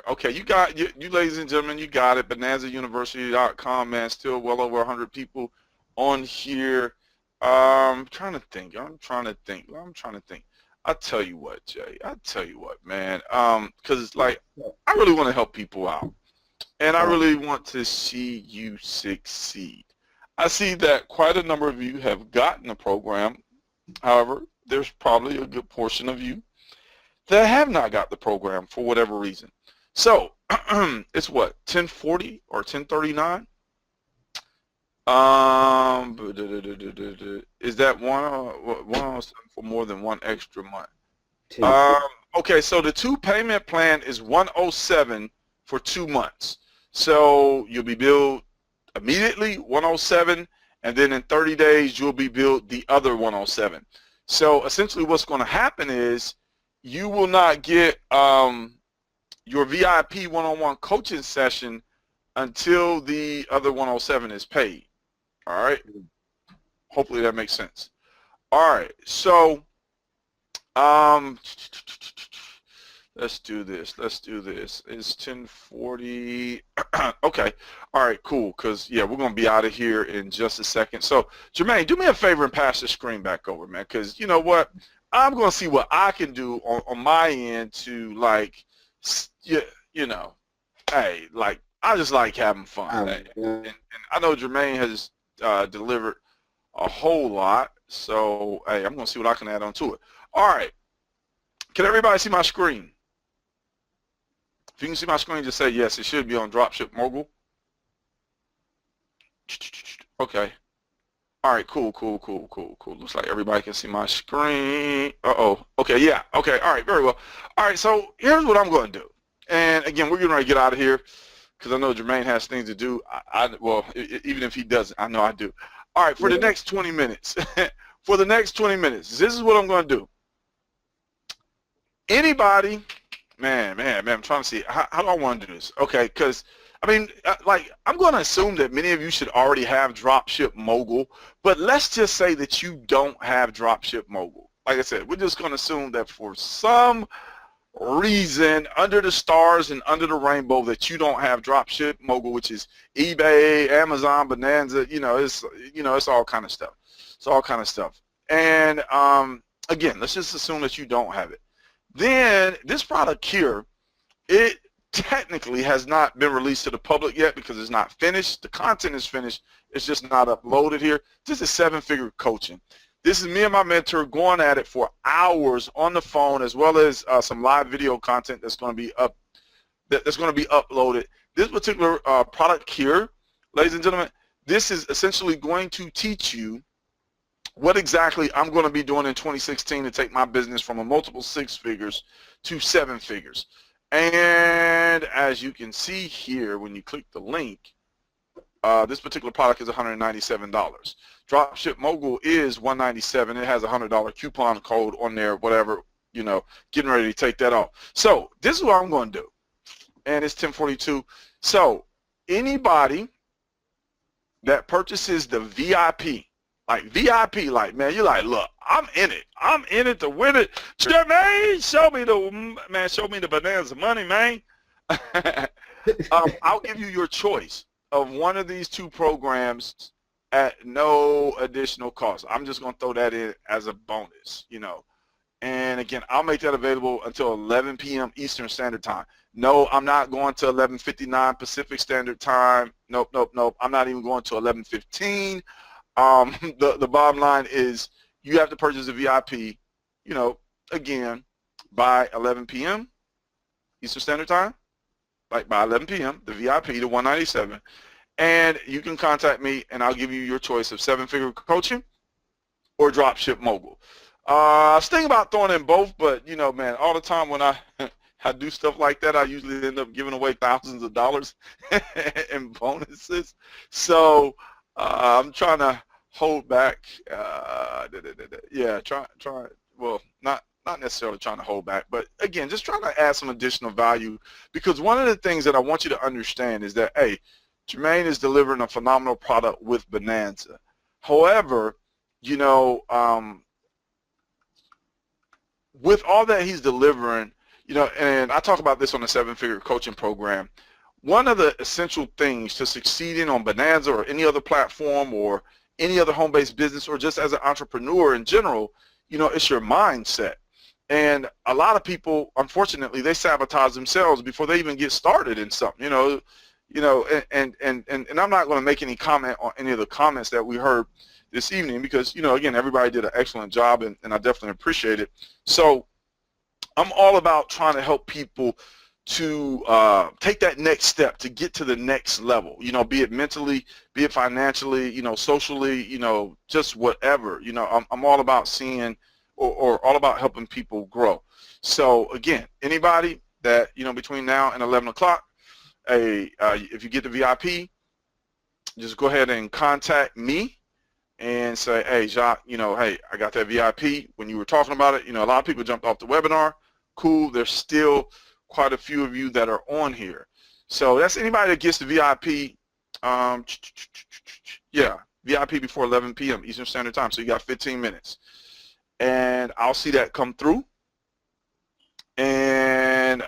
Okay, you got you ladies and gentlemen, you got it. BonanzaUniversity.com, man. Still well over 100 people on here. I'm trying to think. I tell you what, Jay. I tell you what, man. Because like I really want to help people out, and I really want to see you succeed. I see that quite a number of you have gotten the program. However, there's probably a good portion of you that have not got the program for whatever reason. So it's what, 1040 or 1039? Is that one for more than one extra month? Okay, so the 2-payment plan is 107 for 2 months. So you'll be billed immediately 107, and then in 30 days you'll be billed the other 107. So essentially what's going to happen is you will not get your VIP one-on-one coaching session until the other 107 is paid. All right. Hopefully that makes sense. All right. So let's do this. It's 1040. Okay. All right, cool. Because, yeah, we're going to be out of here in just a second. So, Jermaine, do me a favor and pass the screen back over, man. Because, you know what? I'm going to see what I can do on my end to, like, hey, like, I just like having fun. And I know Jermaine has delivered a whole lot. So, hey, I'm going to see what I can add on to it. All right. Can everybody see my screen? If you can see my screen, just say yes. It should be on Dropship Mogul. Okay. All right, cool. Looks like everybody can see my screen. Uh-oh. Okay, yeah. Okay, all right, very well. All right, so here's what I'm going to do. And, again, we're going to get out of here because I know Jermaine has things to do. Well, even if he doesn't, I know I do. All right, for the next 20 minutes, this is what I'm going to do. Anybody, man, I'm trying to see, how do I want to do this? Okay, because, I mean, like, I'm going to assume that many of you should already have Dropship Mogul, but let's just say that you don't have Dropship Mogul. Like I said, we're just going to assume that for some reason, under the stars and under the rainbow, that you don't have Dropship Mogul, which is eBay, Amazon, Bonanza, it's all kind of stuff. It's all kind of stuff. And, again, let's just assume that you don't have it. Then this product here, it technically has not been released to the public yet because it's not finished. The content is finished. It's just not uploaded here. This is 7-figure coaching. This is me and my mentor going at it for hours on the phone, as well as some live video content that's going to be uploaded. This particular product here, ladies and gentlemen, this is essentially going to teach you what exactly I'm going to be doing in 2016 to take my business from a multiple 6 figures to 7 figures. And as you can see here, when you click the link, this particular product is $197. Dropship Mogul is $197. It has a $100 coupon code on there, whatever, getting ready to take that off. So this is what I'm going to do. And it's 1042. So anybody that purchases the VIP, like, man, you're like, look, I'm in it to win it. Jermaine, show me the Bonanza money, man. I'll give you your choice of one of these 2 programs at no additional cost. I'm just going to throw that in as a bonus, you know. And again, I'll make that available until 11 p.m. Eastern Standard Time. No, I'm not going to 11:59 Pacific Standard Time. Nope, nope, nope. I'm not even going to 11:15. The bottom line is you have to purchase a VIP, you know, again, by 11 p.m. Eastern Standard Time, like by 11 p.m., the VIP, the 197, and you can contact me, and I'll give you your choice of seven-figure coaching or dropship mogul. I was thinking about throwing in both, but, you know, man, all the time when I I do stuff like that, I usually end up giving away thousands of dollars in bonuses. So I'm trying to hold back. Yeah, try. Well, not necessarily trying to hold back, but again, just trying to add some additional value, because one of the things that I want you to understand is that, hey, Jermaine is delivering a phenomenal product with Bonanza. However, you know, with all that he's delivering, you know, and I talk about this on the seven-figure coaching program, one of the essential things to succeeding on Bonanza or any other platform or any other home-based business or just as an entrepreneur in general, you know, it's your mindset. And a lot of people, unfortunately, they sabotage themselves before they even get started in something, you know, and I'm not going to make any comment on any of the comments that we heard this evening, because, you know, again, everybody did an excellent job, and I definitely appreciate it. So I'm all about trying to help people to take that next step to get to the next level, you know, be it mentally, be it financially, you know, socially, you know, just whatever. You know, I'm all about seeing or all about helping people grow. So again, anybody that, you know, between now and 11 o'clock, if you get the VIP, just go ahead and contact me and say, hey, Jacques, you know, hey, I got that VIP. When you were talking about it, you know, a lot of people jumped off the webinar. Cool. There's still quite a few of you that are on here. So that's anybody that gets the VIP. Yeah, VIP before 11 p.m. Eastern Standard Time. So you got 15 minutes. And I'll see that come through. And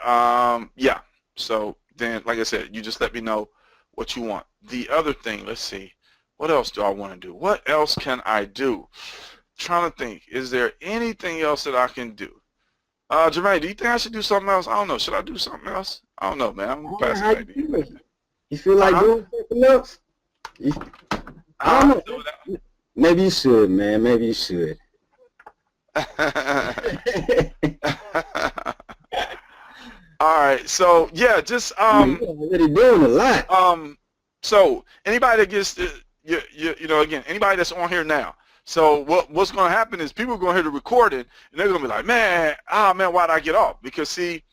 yeah, so then, like I said, you just let me know what you want. The other thing, let's see. What else do I want to do? What else can I do? Trying to think. Is there anything else that I can do? Jermaine, do you think I should do something else? I don't know. Should I do something else? I don't know, man. I'm passing How maybe. you feel like doing something else? I don't know. Maybe you should, man. Maybe you should. All right. So yeah, just you're already doing a lot. So anybody that gets you know, again, anybody that's on here now. So what's going to happen is people are going to hear the recording, and they're going to be like, man, why'd I get off? Because see,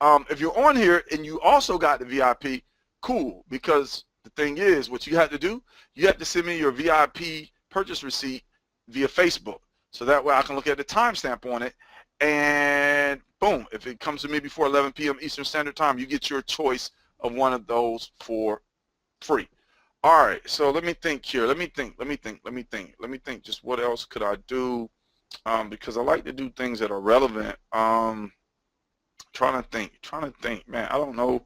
if you're on here and you also got the VIP, cool. Because the thing is, what you have to do, you have to send me your VIP purchase receipt via Facebook. So that way I can look at the timestamp on it, and boom, if it comes to me before 11 p.m. Eastern Standard Time, you get your choice of one of those for free. All right, so let me think here. Let me think. Just what else could I do? Because I like to do things that are relevant. Trying to think. Man, I don't know.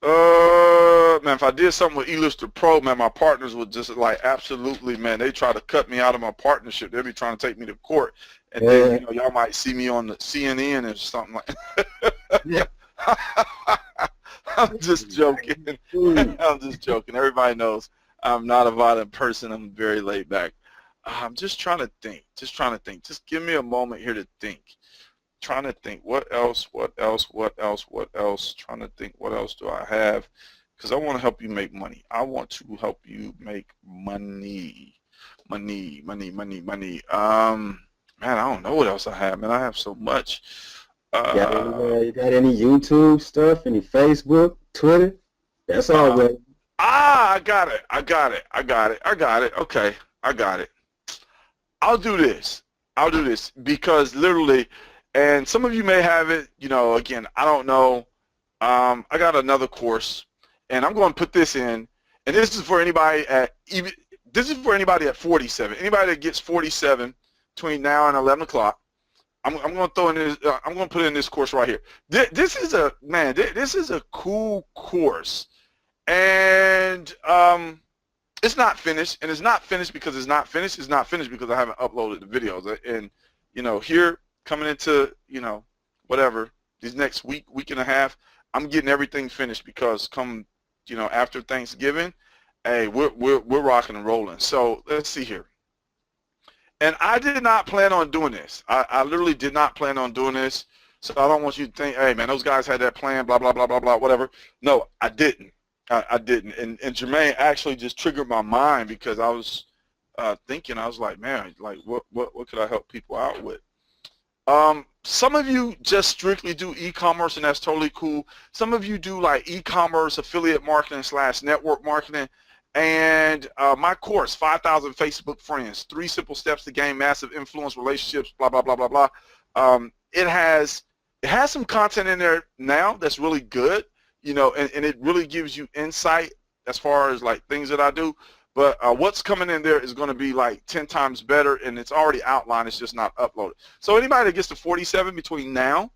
Man, if I did something with eLister Pro, man, my partners would just like absolutely, man, they try to cut me out of my partnership. They'll be trying to take me to court, and then, you know, y'all might see me on the CNN or something like that. I'm just joking. I'm just joking. Everybody knows I'm not a violent person. I'm very laid back. I'm just trying to think. Just give me a moment here to think. Trying to think. What else? Trying to think. What else do I have? Because I want to help you make money. I want to help you make money. Money. Man, I don't know what else I have, man. I have so much. You got any YouTube stuff? Any Facebook, Twitter? That's all, bro. I got it. Okay, I got it. I'll do this because literally, and some of you may have it, you know, again, I don't know. I got another course, and I'm going to put this in, and this is for anybody at 47. Anybody that gets 47 between now and 11 o'clock. I'm going to throw in this. I'm going to put in this course right here. This is a cool course, and it's not finished, and it's not finished because it's not finished. It's not finished because I haven't uploaded the videos. And here coming into whatever these next week and a half, I'm getting everything finished because come after Thanksgiving, hey, we're rocking and rolling. So let's see here. And I did not plan on doing this. I literally did not plan on doing this. So I don't want you to think, hey man, those guys had that plan, blah blah blah blah blah, whatever. No, I didn't. I didn't. And Jermaine actually just triggered my mind because I was thinking, I was like, man, like what could I help people out with? Some of you just strictly do e-commerce, and that's totally cool. Some of you do like e-commerce, affiliate marketing / network marketing. And my course, 5,000 Facebook Friends, 3 Simple Steps to Gain Massive Influence, Relationships, blah, blah, blah, blah, blah. It has some content in there now that's really good, and it really gives you insight as far as like things that I do. But what's coming in there is going to be like 10 times better, and it's already outlined. It's just not uploaded. So anybody that gets to 47 between now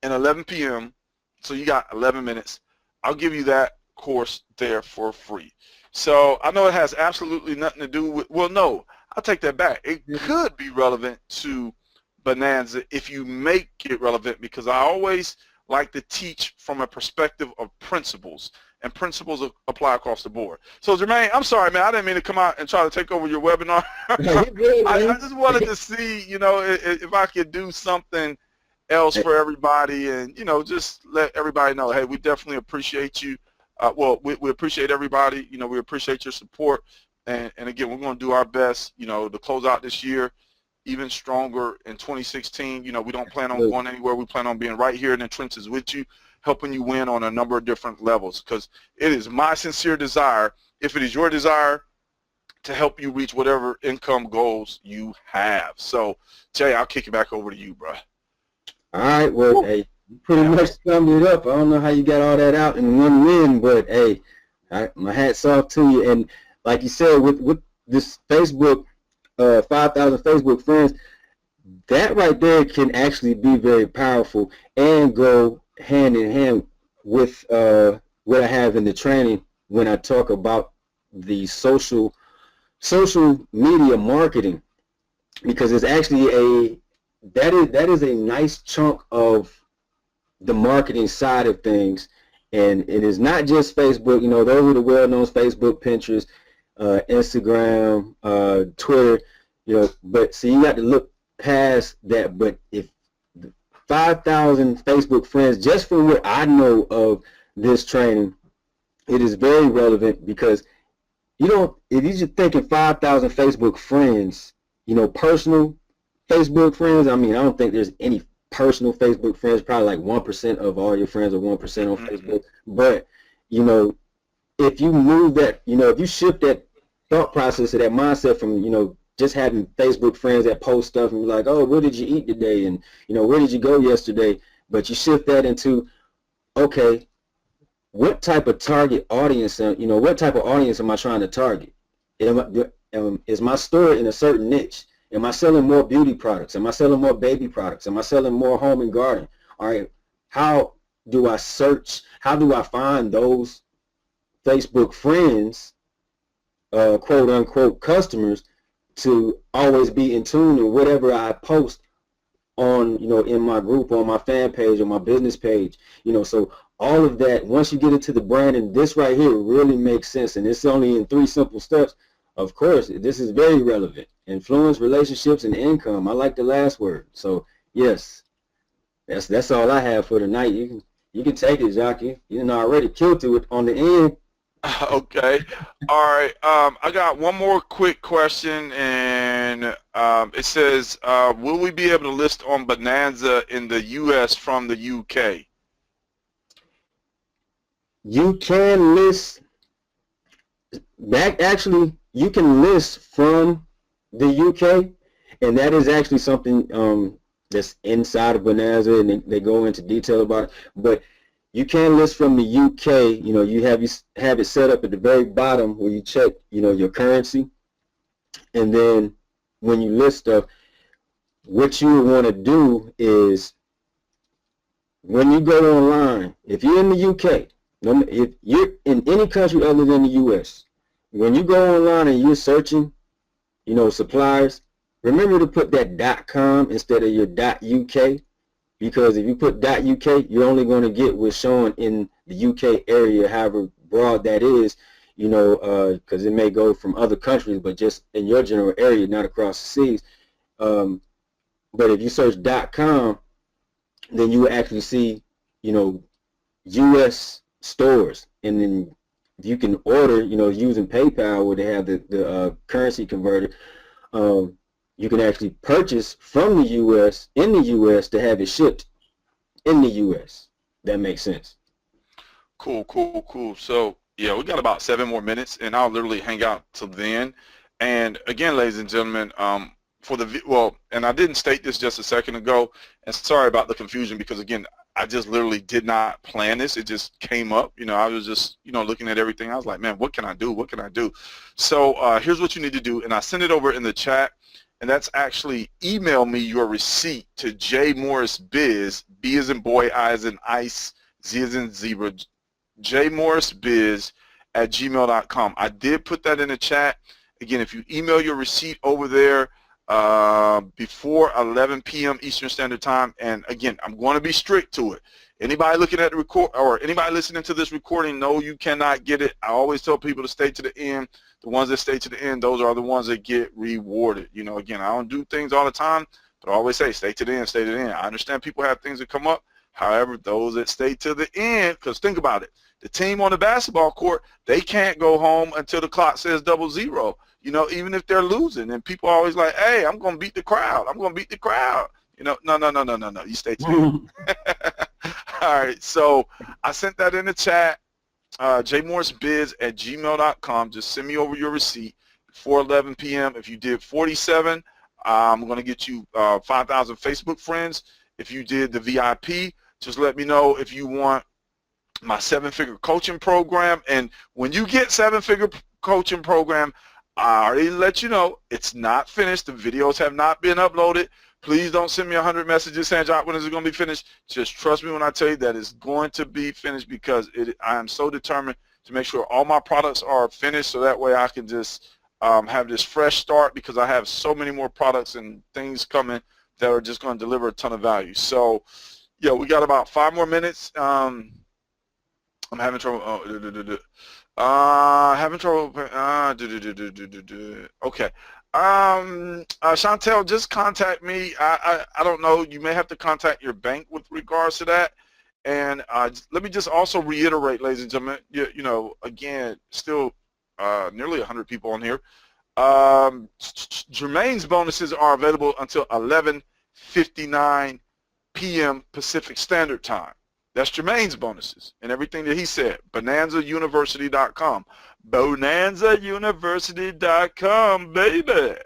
and 11 p.m., so you got 11 minutes, I'll give you that course there for free. So I know it has absolutely nothing to do with, well, no, I'll take that back. It could be relevant to Bonanza if you make it relevant, because I always like to teach from a perspective of principles, and principles apply across the board. So Jermaine, I'm sorry, man, I didn't mean to come out and try to take over your webinar. I just wanted to see, if I could do something else for everybody, and just let everybody know, hey, we definitely appreciate you. Well, we appreciate everybody. We appreciate your support, and again, we're going to do our best, to close out this year even stronger in 2016. We don't plan on going anywhere. We plan on being right here in the trenches with you, helping you win on a number of different levels, because it is my sincere desire, if it is your desire, to help you reach whatever income goals you have. So, Jay, I'll kick it back over to you, bro. All right, well, hey, you pretty much summed it up. I don't know how you got all that out in one win, but hey, my hat's off to you. And like you said, with this Facebook, 5,000 Facebook friends, that right there can actually be very powerful and go hand in hand with what I have in the training when I talk about the social media marketing, because it's actually that is a nice chunk of the marketing side of things. And it is not just Facebook, those are the well-known: Facebook, Pinterest, Instagram, Twitter, but see, you got to look past that. But if 5,000 Facebook friends, just from what I know of this training, it is very relevant, because if you're just thinking 5,000 Facebook friends, personal Facebook friends, I mean, I don't think there's any personal Facebook friends, probably like 1% of all your friends are 1% on Facebook. But, if you move that, if you shift that thought process or that mindset from, just having Facebook friends that post stuff and be like, oh, what did you eat today? And, where did you go yesterday? But you shift that into, okay, what type of target audience, what type of audience am I trying to target? Is my store in a certain niche? Am I selling more beauty products? Am I selling more baby products? Am I selling more home and garden? All right, how do I search? How do I find those Facebook friends, quote unquote customers, to always be in tune with whatever I post on, in my group, on my fan page, on my business page, so all of that, once you get into the brand, and this right here really makes sense, and it's only in 3 simple steps. Of course, this is very relevant. Influence, relationships, and income. I like the last word. So yes, that's all I have for tonight. You can take it, Jockey. You already killed it on the end. Okay. All right. I got one more quick question, and it says, will we be able to list on Bonanza in the U.S. from the UK? You can list back. Actually, you can list from the UK, and that is actually something that's inside of Bonanza, and they go into detail about it. But you can list from the UK. You have it set up at the very bottom where you check, your currency, and then when you list stuff, what you want to do is, when you go online, if you're in the UK, if you're in any country other than the US, when you go online and you're searching, suppliers, remember to put that .com instead of your .uk, because if you put .uk, you're only going to get what's showing in the UK area, however broad that is, because it may go from other countries, but just in your general area, not across the seas. But if you search .com, then you will actually see, U.S. stores, and then you can order, using PayPal, where they have the currency converter. You can actually purchase from the U.S. in the U.S. to have it shipped in the U.S. That makes sense. Cool, cool, cool. So yeah, we got about 7 more minutes, and I'll literally hang out till then. And again, ladies and gentlemen, for the and I didn't state this just a second ago, and sorry about the confusion, because again, I just literally did not plan this. It just came up. I was just looking at everything. I was like, man, what can I do? What can I do? So here's what you need to do, and I sent it over in the chat. And that's actually email me your receipt to jmorrisbiz, B as in boy, I as in ice, Z as in zebra, jmorrisbiz@gmail.com. I did put that in the chat. Again, if you email your receipt over there before 11 p.m. Eastern Standard Time, and again, I'm going to be strict to it. Anybody looking at the record, or anybody listening to this recording, no, you cannot get it. I always tell people to stay to the end. The ones that stay to the end, those are the ones that get rewarded. Again, I don't do things all the time, but I always say stay to the end, stay to the end. I understand people have things that come up. However, those that stay to the end, because think about it, the team on the basketball court, they can't go home until the clock says 00, even if they're losing. And people are always like, hey, I'm going to beat the crowd. I'm going to beat the crowd. No. You stay to the end. All right, so I sent that in the chat. jmorrisbiz@gmail.com. Just send me over your receipt before 11 p.m. If you did 47, I'm going to get you 5,000 Facebook friends. If you did the VIP, just let me know if you want my 7-figure coaching program. And when you get 7-figure coaching program, I already let you know it's not finished. The videos have not been uploaded. Please don't send me 100 messages saying, Jock, when is it going to be finished? Just trust me when I tell you that it's going to be finished, because I am so determined to make sure all my products are finished, so that way I can just have this fresh start, because I have so many more products and things coming that are just going to deliver a ton of value. So, yeah, we got about 5 more minutes. I'm having trouble. Okay. Chantel, just contact me. I don't know. You may have to contact your bank with regards to that. And let me just also reiterate, ladies and gentlemen, again, still nearly 100 people on here. Jermaine's bonuses are available until 11:59 p.m. Pacific Standard Time. That's Jermaine's bonuses and everything that he said. BonanzaUniversity.com. BonanzaUniversity.com, baby.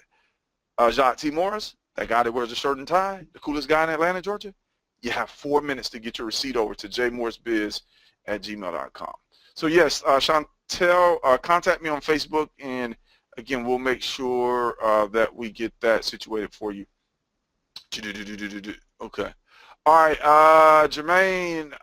Jacques T. Morris, that guy that wears a shirt and tie, the coolest guy in Atlanta, Georgia. You have 4 minutes to get your receipt over to jmorrisbiz@gmail.com. So yes, Chantel, contact me on Facebook, and again, we'll make sure that we get that situated for you. Okay. All right, Jermaine,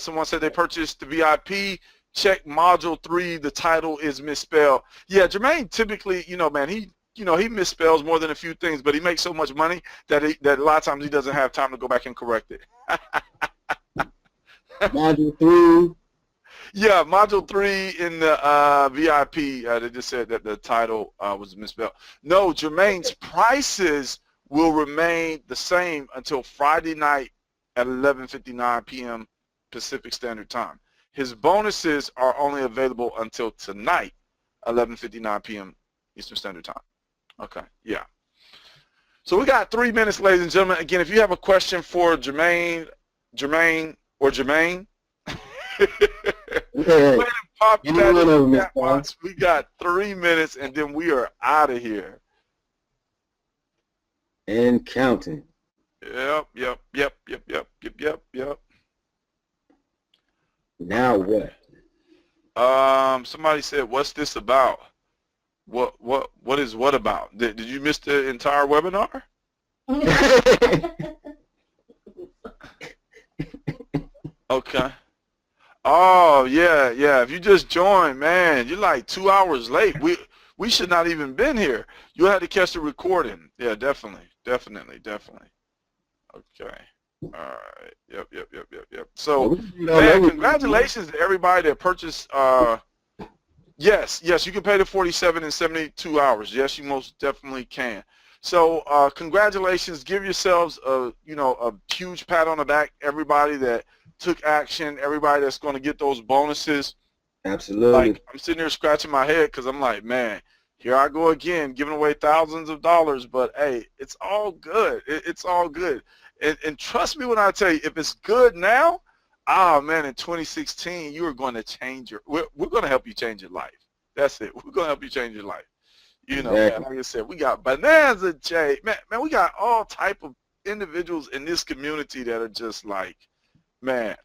someone said they purchased the VIP. Check module 3, the title is misspelled. Yeah, Jermaine typically, man, he misspells more than a few things, but he makes so much money that a lot of times he doesn't have time to go back and correct it. Module 3. Yeah, module 3 in the VIP, they just said that the title was misspelled. No, Jermaine's prices will remain the same until Friday night at 11:59 p.m. Pacific Standard Time. His bonuses are only available until tonight, 11:59 p.m. Eastern Standard Time. Okay, yeah. So we got 3 minutes, ladies and gentlemen. Again, if you have a question for Jermaine, go ahead and pop that in the chat box. We got 3 minutes, and then we are out of here. And counting. Yep. Now what? Somebody said, "What's this about?" What is what about? Did you miss the entire webinar? Okay. Oh yeah, yeah. If you just joined, man, you're like 2 hours late. We should not even been here. You had to catch the recording. Yeah, definitely, definitely, definitely. Okay. All right. Yep, yep, yep, yep, yep. Yeah, So, we can do it all man, over again, man. congratulations to everybody that purchased. Yes, yes, you can pay the 47 in 72 hours. Yes, you most definitely can. So, congratulations. Give yourselves a huge pat on the back. Everybody that took action, everybody that's going to get those bonuses. Absolutely. Like, I'm sitting here scratching my head because I'm like, man, here I go again, giving away thousands of dollars. But hey, it's all good. It's all good. And trust me when I tell you, if it's good now, ah, man, in 2016, you are going to change we're going to help you change your life. That's it. We're going to help you change your life. You know, man, Exactly. like I said, we got Bonanza J. Man, we got all type of individuals in this community that are just like, man,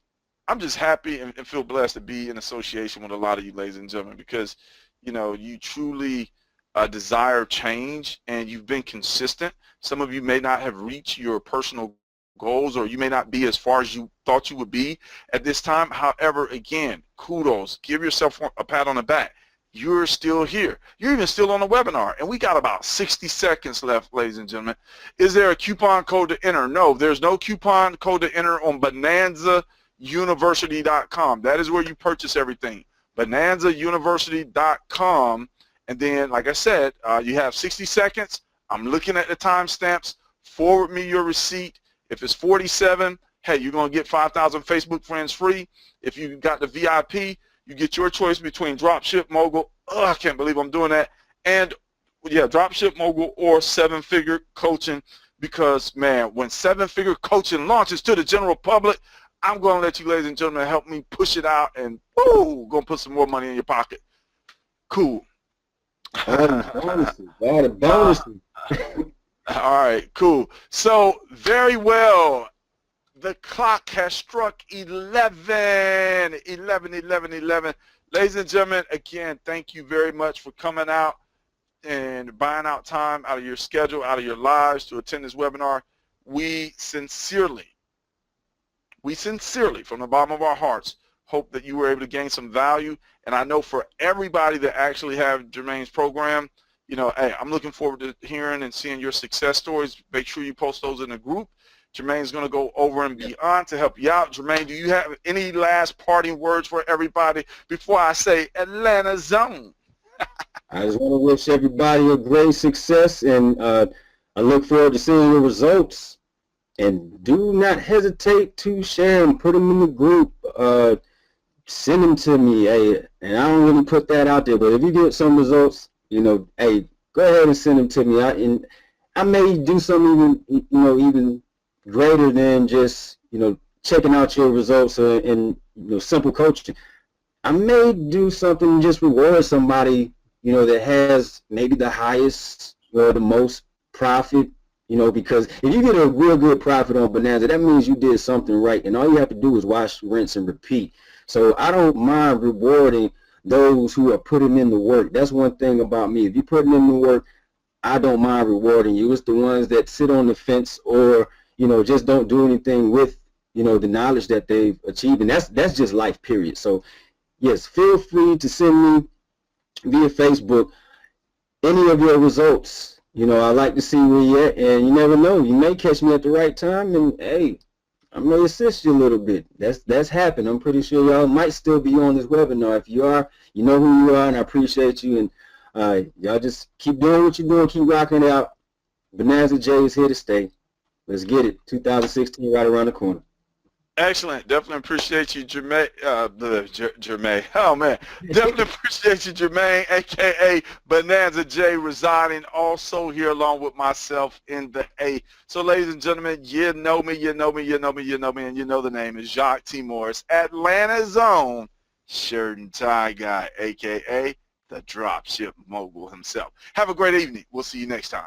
I'm just happy and feel blessed to be in association with a lot of you, ladies and gentlemen, because, you truly desire change and you've been consistent. Some of you may not have reached your personal goals, or you may not be as far as you thought you would be at this time. However, again, kudos. Give yourself a pat on the back. You're still here. You're even still on the webinar, and we got about 60 seconds left, ladies and gentlemen. Is there a coupon code to enter? No, there's no coupon code to enter on bonanzauniversity.com. That is where you purchase everything. bonanzauniversity.com. And then, like I said, you have 60 seconds. I'm looking at the timestamps. Forward me your receipt. If it's 47, hey, you're going to get 5,000 Facebook friends free. If you got the VIP, you get your choice between Dropship Mogul. Oh, I can't believe I'm doing that. And, yeah, Dropship Mogul or seven-figure coaching, because, man, when seven-figure coaching launches to the general public, I'm going to let you, ladies and gentlemen, help me push it out, and, woo, going to put some more money in your pocket. Cool. All the bonuses. All the bonuses. All right, cool. So, very well. The clock has struck 11. Ladies and gentlemen, again, thank you very much for coming out and buying out time out of your schedule, out of your lives to attend this webinar. We sincerely, from the bottom of our hearts, hope that you were able to gain some value. And I know for everybody that actually have Jermaine's program, hey, I'm looking forward to hearing and seeing your success stories. Make sure you post those in the group. Jermaine's going to go over and beyond to help you out. Jermaine, do you have any last parting words for everybody before I say Atlanta Zone? I just want to wish everybody a great success, and I look forward to seeing your results. And do not hesitate to share them. Put them in the group. Send them to me. Hey, and I don't really put that out there, but if you get some results, hey, go ahead and send them to me. I may do something even greater than just checking out your results and simple coaching. I may do something just reward somebody that has maybe the highest or the most profit, because if you get a real good profit on Bonanza, that means you did something right, and all you have to do is wash, rinse, and repeat. So I don't mind rewarding those who are putting in the work. That's one thing about me. If you're putting in the work, I don't mind rewarding you. It's the ones that sit on the fence or just don't do anything with the knowledge that they've achieved, and that's just life, period. So yes, feel free to send me via Facebook any of your results. I like to see where you're at, and you never know, you may catch me at the right time, and hey, I may assist you a little bit. That's happened. I'm pretty sure y'all might still be on this webinar. If you are, you know who you are, and I appreciate you. And y'all just keep doing what you're doing, keep rocking it out. Bonanza J is here to stay. Let's get it. 2016 right around the corner. Excellent. Definitely appreciate you, Jermaine. Jermaine. Oh, man. Definitely appreciate you, Jermaine, a.k.a. Bonanza J, residing also here along with myself in the A. So, ladies and gentlemen, you know me, and you know the name is Jacques T. Morris, Atlanta Zone, shirt and tie guy, a.k.a. the dropship mogul himself. Have a great evening. We'll see you next time.